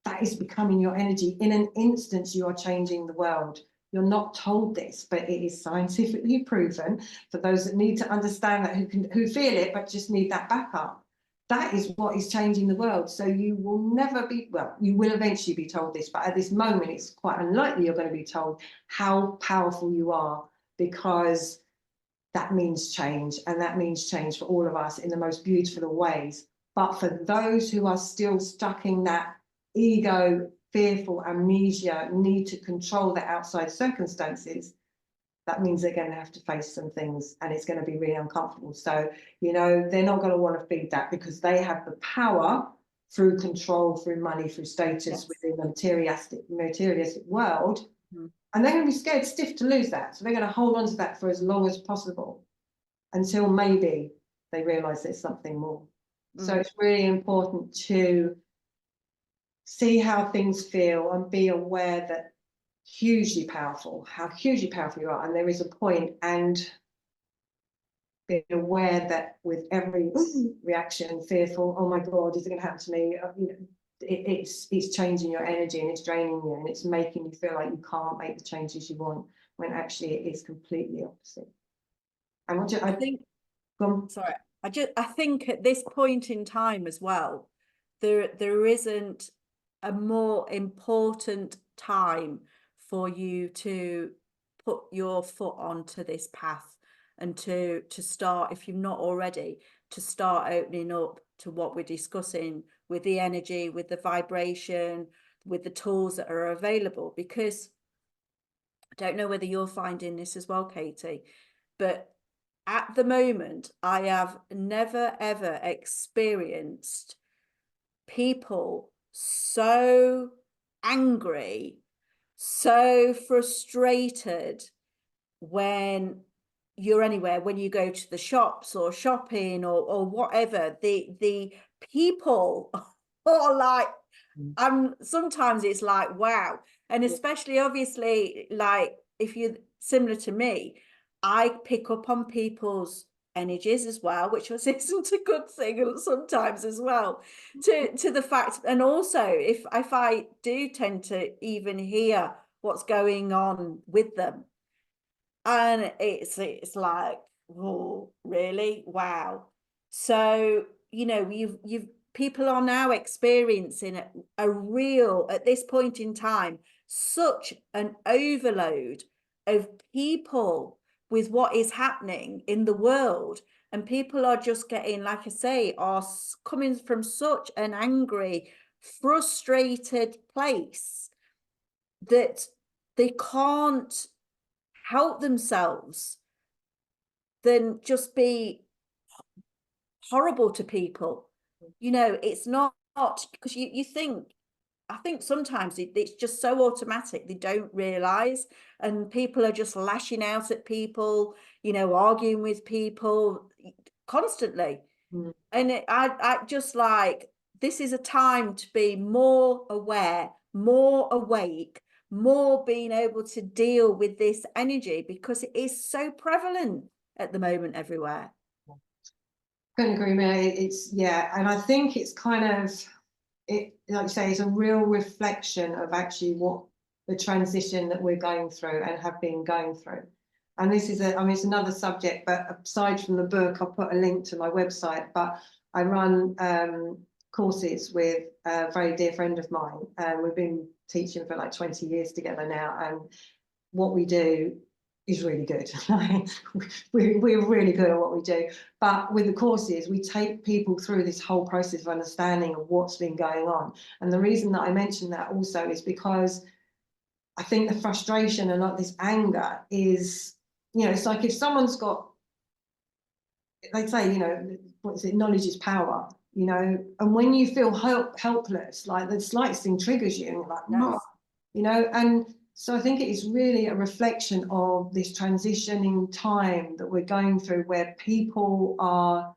that is becoming your energy. In an instant, you are changing the world. You're not told this, but it is scientifically proven for those that need to understand that, who feel it, but just need that backup. That is what is changing the world. So you will never be, well, you will eventually be told this, but at this moment, it's quite unlikely you're going to be told how powerful you are, because that means change, and that means change for all of us in the most beautiful of ways. But for those who are still stuck in that ego, fearful, amnesia, need to control the outside circumstances, that means they're going to have to face some things, and it's going to be really uncomfortable. So, you know, they're not going to want to feed that, because they have the power through control, through money, through status,
Yes.
within the materialistic world.
Mm-hmm.
And they're going to be scared stiff to lose that. So they're going to hold on to that for as long as possible, until maybe they realize there's something more. So it's really important to see how things feel and be aware that hugely powerful, how hugely powerful you are. And there is a point, and be aware that with every reaction, fearful, oh my God, is it going to happen to me? You know, it's changing your energy, and it's draining you, and it's making you feel like you can't make the changes you want, when actually it is completely opposite. And I think,
sorry, I think at this point in time as well, there isn't a more important time for you to put your foot onto this path, and to start, if you've not already, to start opening up to what we're discussing with the energy, with the vibration, with the tools that are available. Because I don't know whether you're finding this as well, Katie, but at the moment, I have never ever experienced people so angry, so frustrated when you're anywhere, when you go to the shops or shopping or whatever. The people are like, sometimes it's like, wow. And especially, obviously, like if you're similar to me, I pick up on people's energies as well, which isn't a good thing sometimes as well, to the fact. And also, if I do tend to even hear what's going on with them, and it's like, oh, really? Wow. So, you know, you've people are now experiencing a real, at this point in time, such an overload of people with what is happening in the world. And people are just getting, like I say, are coming from such an angry, frustrated place that they can't help themselves than just be horrible to people. You know, it's not, because you think, I think sometimes it's just so automatic, they don't realize, and people are just lashing out at people, you know, arguing with people constantly. And I just like, this is a time to be more aware, more awake, more being able to deal with this energy, because it is so prevalent at the moment everywhere.
couldn't agree more. It's, yeah, and I think it's kind of, it, like you say, it's a real reflection of actually what the transition that we're going through and have been going through. And this is I mean, it's another subject, but aside from the book, I'll put a link to my website. But I run courses with a very dear friend of mine, and we've been teaching for like 20 years together now. And what we do is really good. We're really good at what we do. But with the courses, we take people through this whole process of understanding of what's been going on. And the reason that I mention that also is because I think the frustration and like this anger is, you know, it's like if someone's got, they say, you know, what is it, knowledge is power, you know, and when you feel helpless, like the slightest thing triggers you, and you're like, no, you know. And so I think it is really a reflection of this transitioning time that we're going through, where people are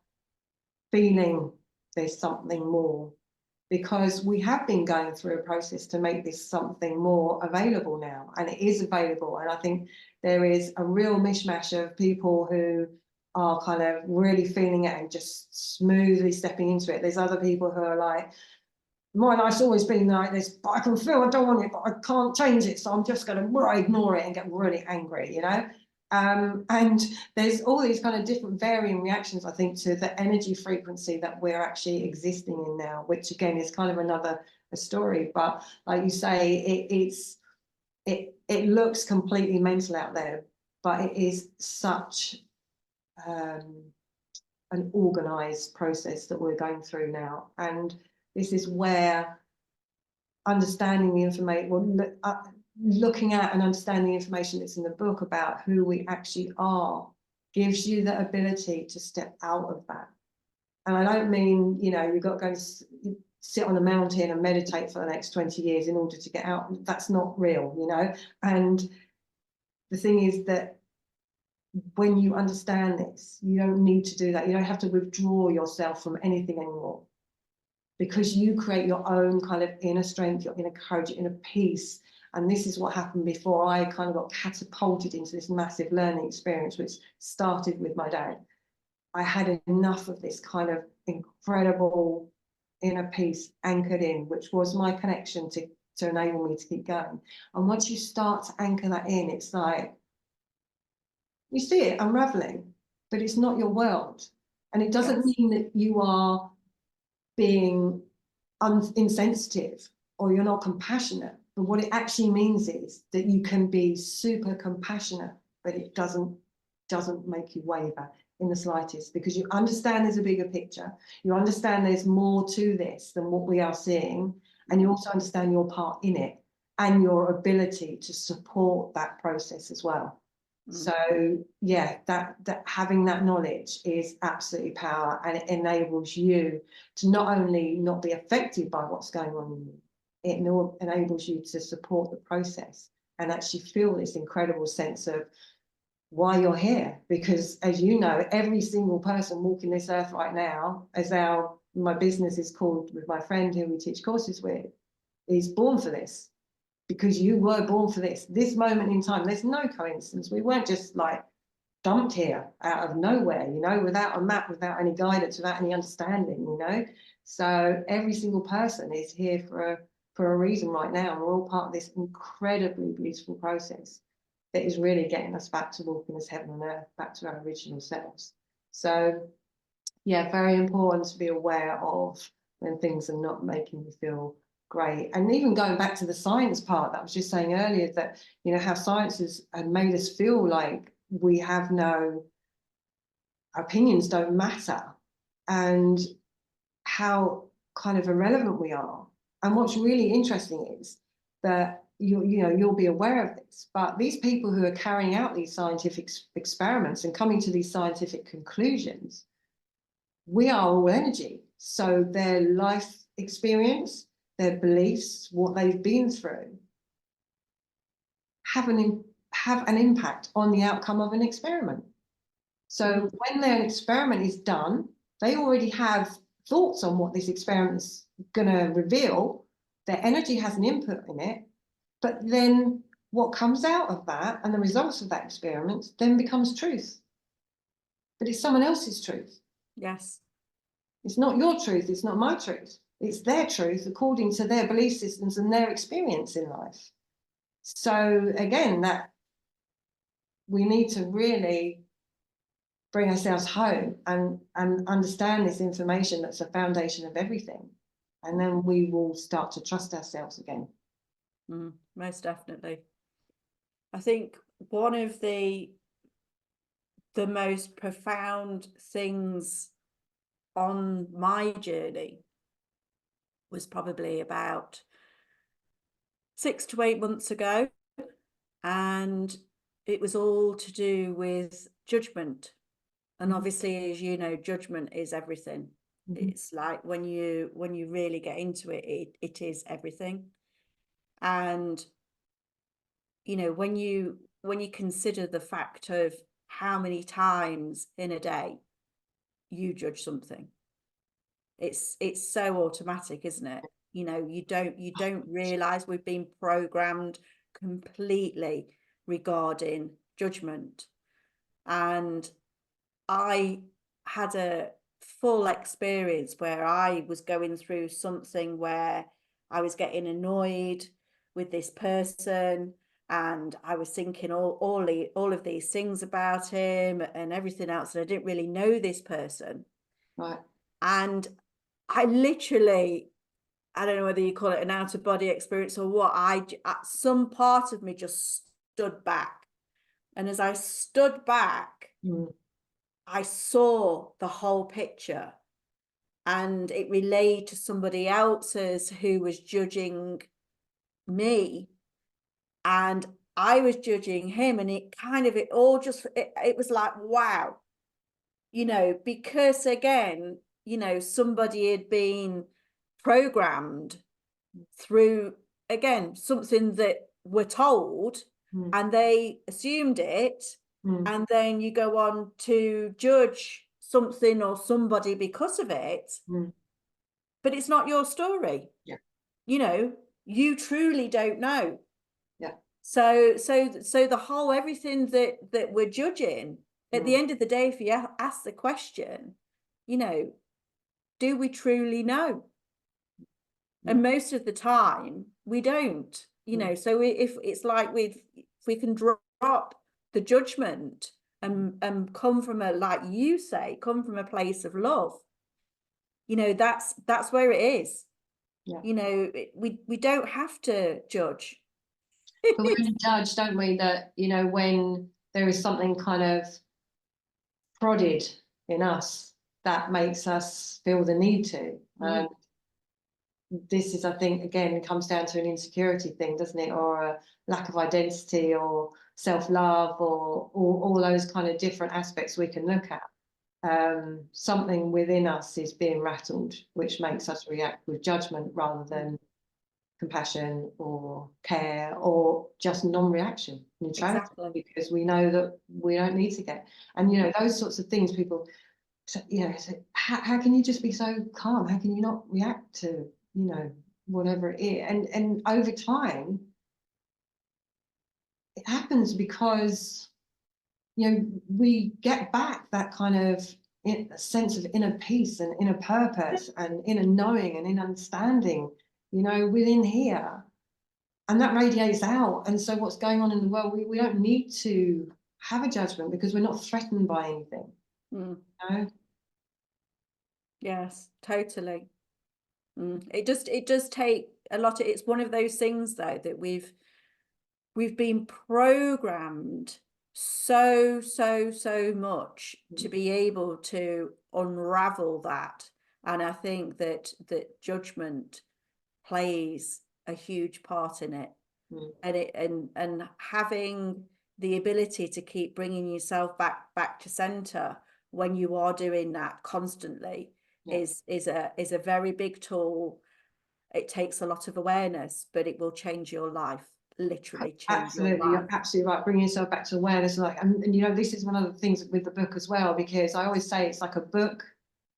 feeling there's something more, because we have been going through a process to make this something more available now, and it is available. And I think there is a real mishmash of people who are kind of really feeling it and just smoothly stepping into it. There's other people who are like, my life's always been like this, but I can feel I don't want it, but I can't change it, so I'm just going to ignore it and get really angry, you know. And there's all these kind of different varying reactions, I think, to the energy frequency that we're actually existing in now, which again is kind of another story. But like you say, it looks completely mental out there, but it is such an organized process that we're going through now. And this is where understanding the information, well, looking at and understanding the information that's in the book about who we actually are, gives you the ability to step out of that. And I don't mean, you know, you've got to go and sit on a mountain and meditate for the next 20 years in order to get out. That's not real, you know. And the thing is that when you understand this, you don't need to do that. You don't have to withdraw yourself from anything anymore, because you create your own kind of inner strength, your inner courage, your inner peace. And this is what happened before I kind of got catapulted into this massive learning experience, which started with my dad. I had enough of this kind of incredible inner peace anchored in, which was my connection to enable me to keep going. And once you start to anchor that in, it's like, you see it unraveling, but it's not your world. And it doesn't mean that you are being insensitive or you're not compassionate. But what it actually means is that you can be super compassionate, but it doesn't make you waver in the slightest, because you understand there's a bigger picture. You understand there's more to this than what we are seeing. And you also understand your part in it and your ability to support that process as well. So yeah, that having that knowledge is absolutely power, and it enables you to not only not be affected by what's going on in you, it enables you to support the process and actually feel this incredible sense of why you're here. Because as you know, every single person walking this earth right now, as my business is called with my friend who we teach courses with, is born for this. Because you were born for this moment in time. There's no coincidence. We weren't just like dumped here out of nowhere, you know, without a map, without any guidance, without any understanding, you know. So every single person is here for a reason right now. We're all part of this incredibly beautiful process that is really getting us back to walking as heaven on earth, back to our original selves. So yeah, very important to be aware of when things are not making you feel great. And even going back to the science part that I was just saying earlier, that, you know, how science has made us feel like we have no opinions, don't matter, and how kind of irrelevant we are. And what's really interesting is that you'll be aware of this, but these people who are carrying out these scientific experiments and coming to these scientific conclusions, we are all energy. So their life experience, their beliefs, what they've been through, have an impact on the outcome of an experiment. So when their experiment is done, they already have thoughts on what this experiment is going to reveal. Their energy has an input in it, but then what comes out of that and the results of that experiment then becomes truth. But it's someone else's truth.
Yes.
It's not your truth. It's not my truth. It's their truth according to their belief systems and their experience in life. So again, that we need to really bring ourselves home and understand this information that's a foundation of everything. And then we will start to trust ourselves again.
Most definitely. I think one of the most profound things on my journey was probably about 6 to 8 months ago, and it was all to do with judgment. And obviously, as you know, judgment is everything. It's like when you really get into it, it is everything. And you know, when you consider the fact of how many times in a day you judge something, It's so automatic, isn't it? You know, you don't realize we've been programmed completely regarding judgment. And I had a full experience where I was going through something where I was getting annoyed with this person, and I was thinking all of these things about him and everything else, and I didn't really know this person.
Right.
And I literally, I don't know whether you call it an out of body experience or what, some part of me just stood back. And as I stood back, I saw the whole picture, and it relayed to somebody else's who was judging me, and I was judging him, and it all just, it was like, wow, you know, because again, you know, somebody had been programmed through, again, something that we're told, and they assumed it, and then you go on to judge something or somebody because of it, but it's not your story.
Yeah.
You know, you truly don't know.
Yeah.
So the whole, everything that we're judging, at the end of the day, if you ask the question, you know, do we truly know? And most of the time we don't, you know. So if it's like if we can drop the judgment and come from a, like you say, come from a place of love, you know, that's where it is.
Yeah.
You know, we don't have to judge.
But we only judge, don't we, that, you know, when there is something kind of prodded in us that makes us feel the need to. And this is, I think, again, comes down to an insecurity thing, doesn't it? Or a lack of identity or self-love, or all those kind of different aspects we can look at. Something within us is being rattled, which makes us react with judgment rather than compassion or care, or just non-reaction, neutrality. Exactly. Because we know that we don't need to get, and you know, those sorts of things, people, you know, say, how can you just be so calm? How can you not react to, you know, whatever it is? And over time, it happens because, you know, we get back that kind of sense of inner peace and inner purpose and inner knowing and inner understanding, you know, within here. And that radiates out. And so what's going on in the world, we don't need to have a judgment because we're not threatened by anything. You know?
Yes, totally. It does take a lot of, it's one of those things though that we've been programmed so much to be able to unravel that. And I think that judgment plays a huge part in it. And having the ability to keep bringing yourself back to center when you are doing that constantly is a very big tool. It takes a lot of awareness, but it will change your life. Literally change
absolutely
your life.
You're absolutely right, bringing yourself back to awareness. Like, and you know, this is one of the things with the book as well, because I always say it's like a book,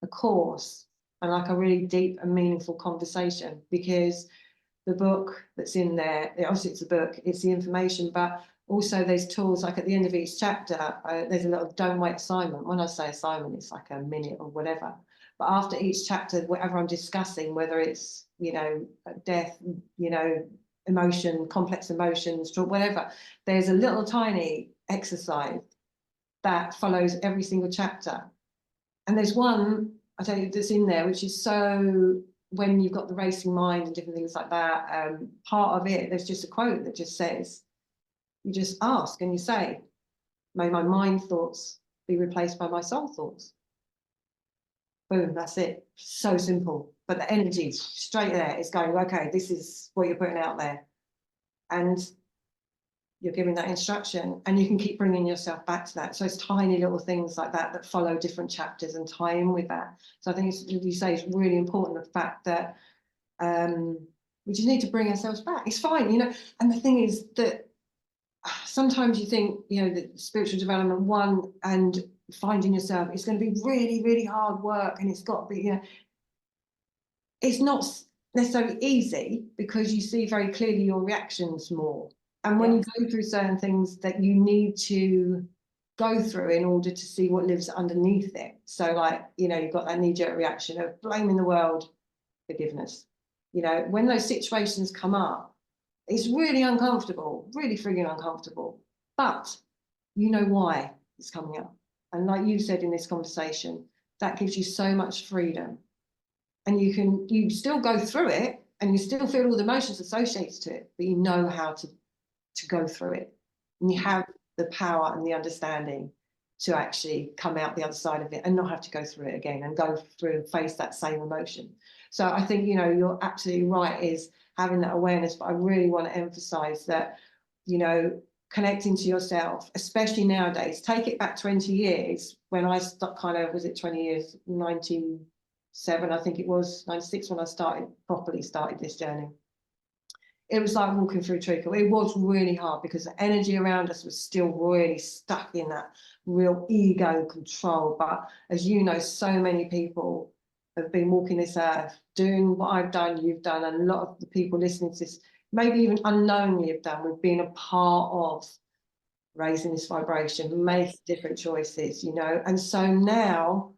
a course, and like a really deep and meaningful conversation. Because the book that's in there, obviously it's a book, it's the information, but also there's tools. Like at the end of each chapter, there's a little don't wait assignment. When I say assignment, it's like a minute or whatever. But after each chapter, whatever I'm discussing, whether it's, you know, death, you know, emotion, complex emotions, whatever, there's a little tiny exercise that follows every single chapter. And there's one, I tell you, that's in there, which is so, when you've got the racing mind and different things like that, part of it, there's just a quote that just says, you just ask and you say, may my mind thoughts be replaced by my soul thoughts. Boom, that's it. So simple. But the energy straight there is going, okay, this is what you're putting out there. And you're giving that instruction, and you can keep bringing yourself back to that. So it's tiny little things like that that follow different chapters and tie in with that. So I think, as you say, it's really important, the fact that we just need to bring ourselves back. It's fine, you know. And the thing is that sometimes you think, you know, that spiritual development one and finding yourself, it's going to be really, really hard work, and it's got to be, you know. it's not necessarily easy, because you see very clearly your reactions more. And when
Yes.
you go through certain things that you need to go through in order to see what lives underneath it. So like, you know, you've got that knee-jerk reaction of blaming the world, forgiveness. You know, when those situations come up, it's really uncomfortable, really frigging uncomfortable. But you know why it's coming up. And like you said in this conversation, that gives you so much freedom. And you still go through it, and you still feel all the emotions associated to it, but you know how to go through it. And you have the power and the understanding to actually come out the other side of it and not have to go through it again and go through and face that same emotion. So I think, you know, you're absolutely right, is having that awareness. But I really want to emphasize that, you know, connecting to yourself, especially nowadays. Take it back 20 years when I was it 20 years, 97, I think it was, 96 when I properly started this journey. It was like walking through treacle. It was really hard because the energy around us was still really stuck in that real ego control. But as you know, so many people have been walking this earth, doing what I've done, you've done, and a lot of the people listening to this, maybe even unknowingly have done. We've been a part of raising this vibration, making different choices, you know. And so now,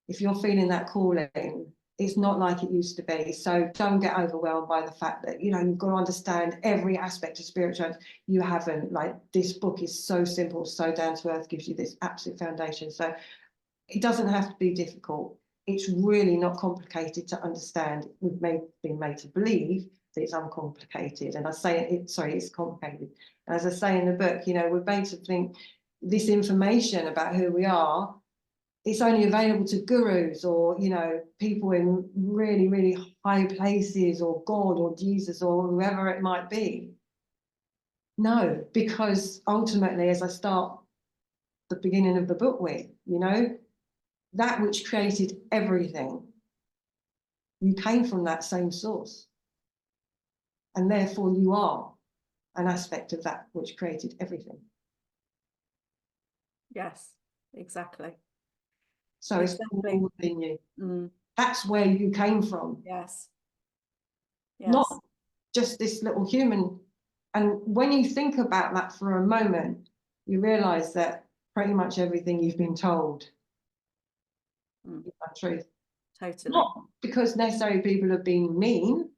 if you're feeling that calling, it's not like it used to be. So don't get overwhelmed by the fact that, you know, you've got to understand every aspect of spirituality. You haven't. Like, this book is so simple, so down to earth, gives you this absolute foundation. So it doesn't have to be difficult. It's really not complicated to understand. We've been made to believe that it's uncomplicated. And it's complicated. And as I say in the book, you know, we're made to think this information about who we are, it's only available to gurus or, you know, people in really, really high places, or God or Jesus or whoever it might be. No, because ultimately, as I start the beginning of the book with, you know, that which created everything, you came from that same source. And therefore you are an aspect of that which created everything.
Yes, exactly.
So it's
Exactly.
all within you. That's where you came from.
Yes. Yes.
Not just this little human. And when you think about that for a moment, you realize that pretty much everything you've been told is the truth.
Totally.
Not because necessarily people have been mean,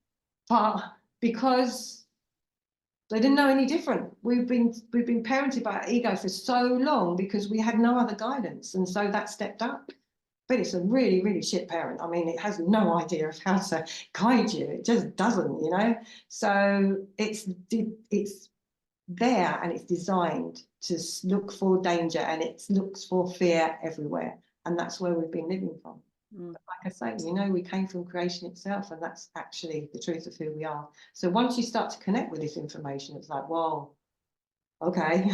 but because they didn't know any different. We've been parented by our ego for so long because we had no other guidance, and so that stepped up. But it's a really, really shit parent. I mean, it has no idea of how to guide you. It just doesn't, you know. So it's there, and it's designed to look for danger, and it looks for fear everywhere, and that's where we've been living from. But like I say, you know, we came from creation itself, and that's actually the truth of who we are. So once you start to connect with this information, it's like, whoa, okay,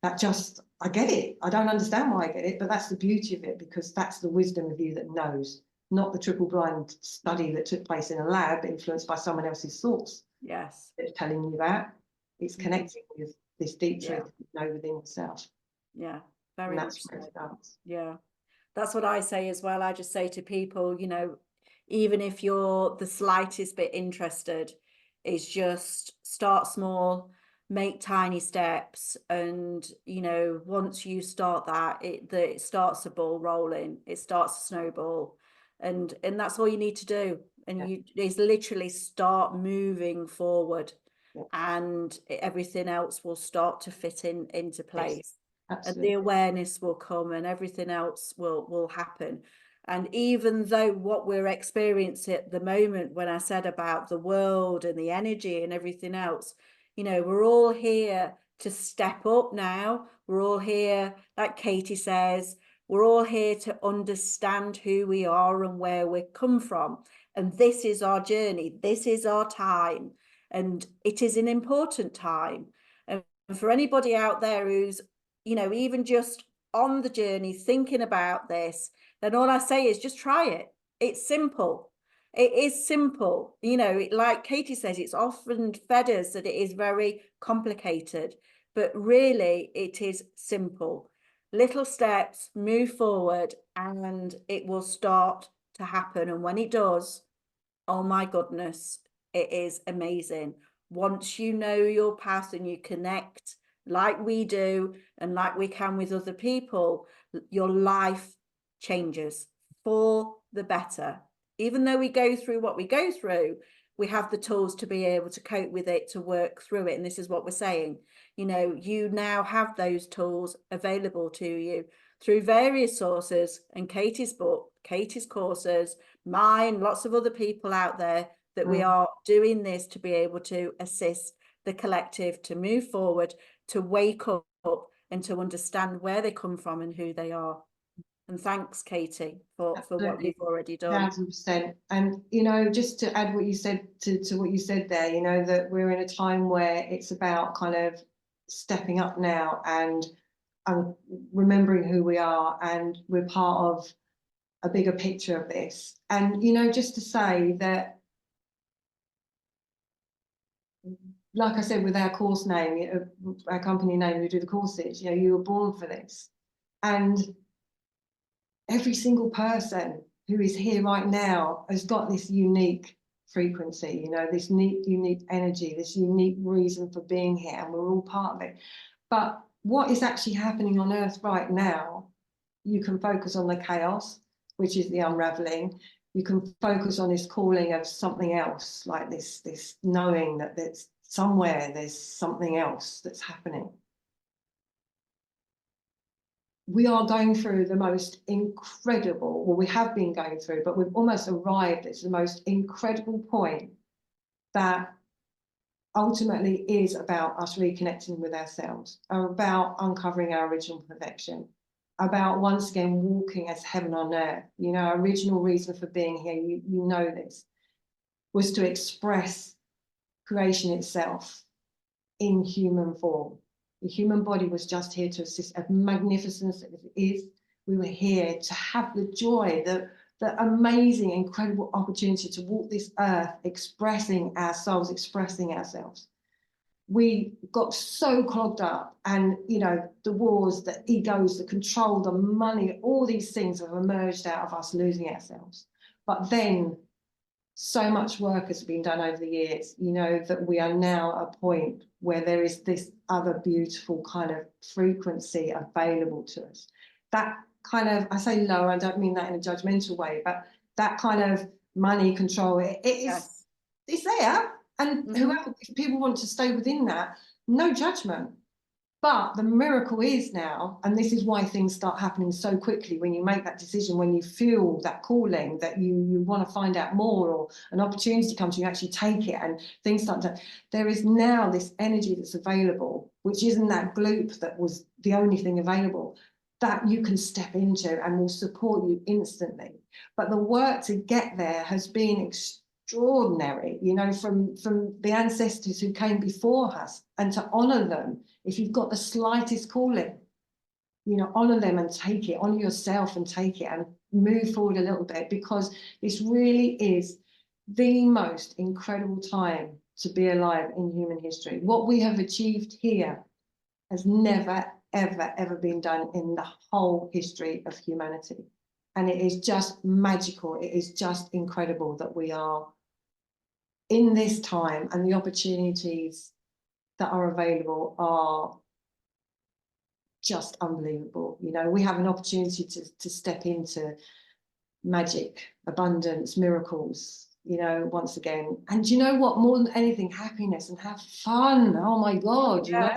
I get it. I don't understand why I get it, but that's the beauty of it, because that's the wisdom of you that knows, not the triple blind study that took place in a lab influenced by someone else's thoughts.
Yes.
It's telling you that. It's connecting with this deep truth that you know within yourself.
Yeah, very
And
much
that's where
so.
it starts.
Yeah, that's what I say as well. I just say to people, you know, even if you're the slightest bit interested, is just start small, make tiny steps, and you know, once you start that, it starts a ball rolling, it starts a snowball, and that's all you need to do. And you is literally start moving forward, and everything else will start to fit into place. And the awareness will come, and everything else will happen. And even though what we're experiencing at the moment, when I said about the world and the energy and everything else, you know, we're all here to step up now. We're all here, like Katie says, we're all here to understand who we are and where we come from. And this is our journey. This is our time. And it is an important time. And for anybody out there who's, you know, even just on the journey thinking about this, then all I say is just try it. It's simple. It is simple. You know, like Katie says, it's often fed us that it is very complicated, but really it is simple. Little steps, move forward, and it will start to happen. And when it does, Oh my goodness, it is amazing. Once you know your path and you connect like we do and like we can with other people, your life changes for the better. Even though we go through what we go through, we have the tools to be able to cope with it, to work through it. And this is what we're saying. You know, you now have those tools available to you through various sources, and Katie's book, Katie's courses, mine, lots of other people out there, that we are doing this to be able to assist the collective to move forward, to wake up and to understand where they come from and who they are. And thanks, Katie, for what
Absolutely.
you've already done.
1,000%. And, you know, just to add what you said to what you said there, you know, that we're in a time where it's about kind of stepping up now and remembering who we are, and we're part of a bigger picture of this. And, you know, just to say that, like I said, with our course name, you know, our company name, we do the courses, you know, you were born for this. And every single person who is here right now has got this unique frequency, you know, this unique energy, this unique reason for being here, and we're all part of it. But what is actually happening on Earth right now, you can focus on the chaos, which is the unraveling. You can focus on this calling of something else, like this knowing that there's somewhere, there's something else that's happening. We are going through the most incredible, well, we have been going through, but we've almost arrived at the most incredible point that ultimately is about us reconnecting with ourselves, about uncovering our original perfection, about once again walking as heaven on earth. You know, our original reason for being here, you know this, was to express creation itself in human form. The human body was just here to assist, as magnificent as it is. We were here to have the joy, the amazing, incredible opportunity to walk this earth, expressing ourselves, expressing ourselves. We got so clogged up, and, you know, the wars, the egos, the control, the money, all these things have emerged out of us losing ourselves. But then so much work has been done over the years, you know, that we are now at a point where there is this other beautiful kind of frequency available to us. That kind of, I say low, I don't mean that in a judgmental way, but that kind of money control, it is, yes, it's there. And whoever, if people want to stay within that, no judgment. But the miracle is now, and this is why things start happening so quickly when you make that decision, when you feel that calling, that you want to find out more, or an opportunity comes, you actually take it, and things start to, there is now this energy that's available, which isn't that gloop that was the only thing available, that you can step into and will support you instantly. But the work to get there has been extraordinary, you know, from the ancestors who came before us, and to honor them. If you've got the slightest calling, you know, honor them and take it, honor yourself and take it, and move forward a little bit, because this really is the most incredible time to be alive in human history. What we have achieved here has never, ever, ever been done in the whole history of humanity. And it is just magical. It is just incredible that we are in this time, and the opportunities that are available are just unbelievable. You know, we have an opportunity to step into magic, abundance, miracles, you know, once again. And you know what, more than anything, happiness, and have fun. Oh my God, you know,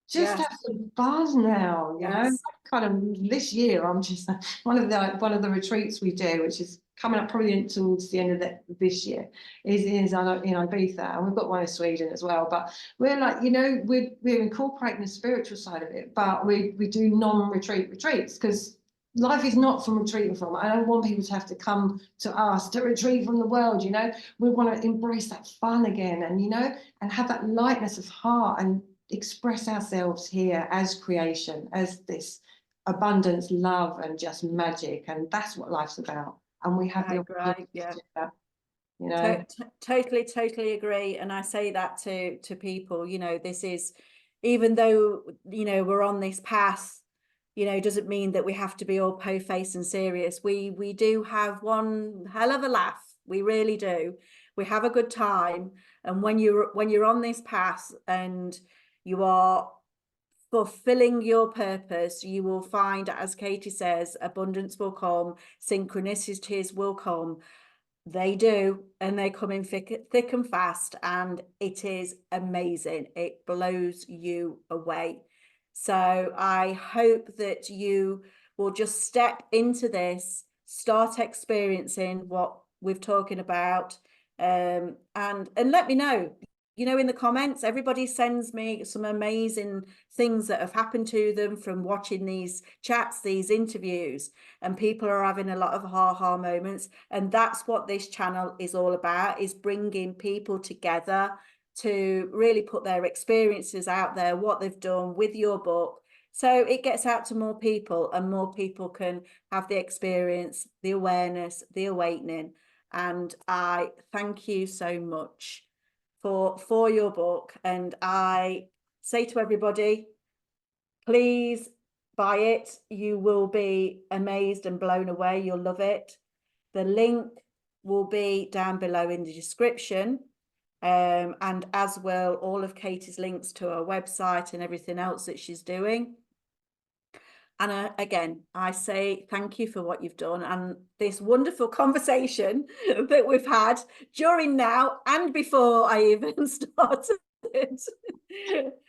just have some fun now, you know. Kind of this year, I'm just one of the retreats we do, which is coming up probably towards the end of this year, is in Ibiza, and we've got one in Sweden as well. But we're like, you know, we're incorporating the spiritual side of it, but we do non-retreat retreats, because life is not from retreating from. I don't want people to have to come to us to retreat from the world, you know. We want to embrace that fun again, and, you know, and have that lightness of heart, and express ourselves here as creation, as this abundance, love, and just magic. And that's what life's about. And we have the opportunity to do that, you know.
Totally agree. And I say that to people, you know, this is, even though, you know, we're on this path, you know, doesn't mean that we have to be all po-faced and serious. We do have one hell of a laugh We really do. We have a good time. And when you're on this path and you are fulfilling your purpose, you will find, as Katie says, abundance will come, synchronicities will come. They do, and they come in thick and fast, and it is amazing. It blows you away. So I hope that you will just step into this, start experiencing what we're talking about, and let me know. You know, in the comments, everybody sends me some amazing things that have happened to them from watching these chats, these interviews, and people are having a lot of ha-ha moments. And that's what this channel is all about, is bringing people together to really put their experiences out there, what they've done with your book. So it gets out to more people, and more people can have the experience, the awareness, the awakening. And I thank you so much for your book. And I say to everybody, please buy it. You will be amazed and blown away. You'll love it. The link will be down below in the description, and as will all of Katie's links to her website and everything else that she's doing. And again, I say thank you for what you've done and this wonderful conversation that we've had during now and before I even started.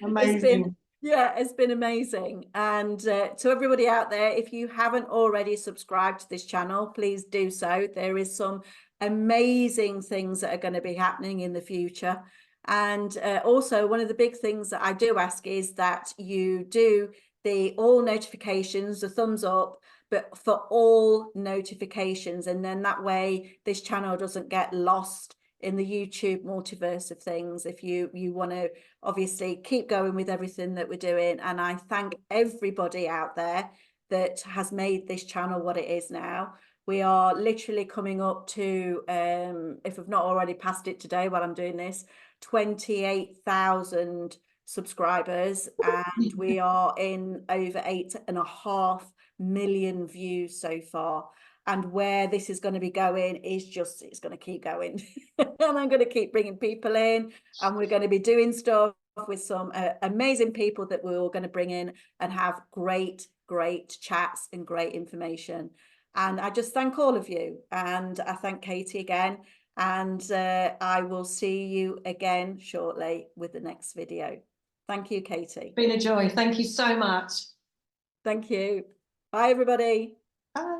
Amazing.
It's been amazing. And to everybody out there, if you haven't already subscribed to this channel, please do so. There is some amazing things that are going to be happening in the future. And also, one of the big things that I do ask is that you do the all notifications, the thumbs up, but for all notifications. And then that way this channel doesn't get lost in the YouTube multiverse of things, if you want to obviously keep going with everything that we're doing. And I thank everybody out there that has made this channel what it is now. We are literally coming up to, if I've not already passed it today while I'm doing this, 28,000 subscribers, and we are in over 8.5 million views so far. And where this is going to be going is just, it's going to keep going. And I'm going to keep bringing people in, and we're going to be doing stuff with some amazing people that we're all going to bring in and have great chats and great information. And I just thank all of you, and I thank Katie again, and I will see you again shortly with the next video. Thank you, Katie.
It's been a joy. Thank you so much.
Thank you. Bye, everybody.
Bye.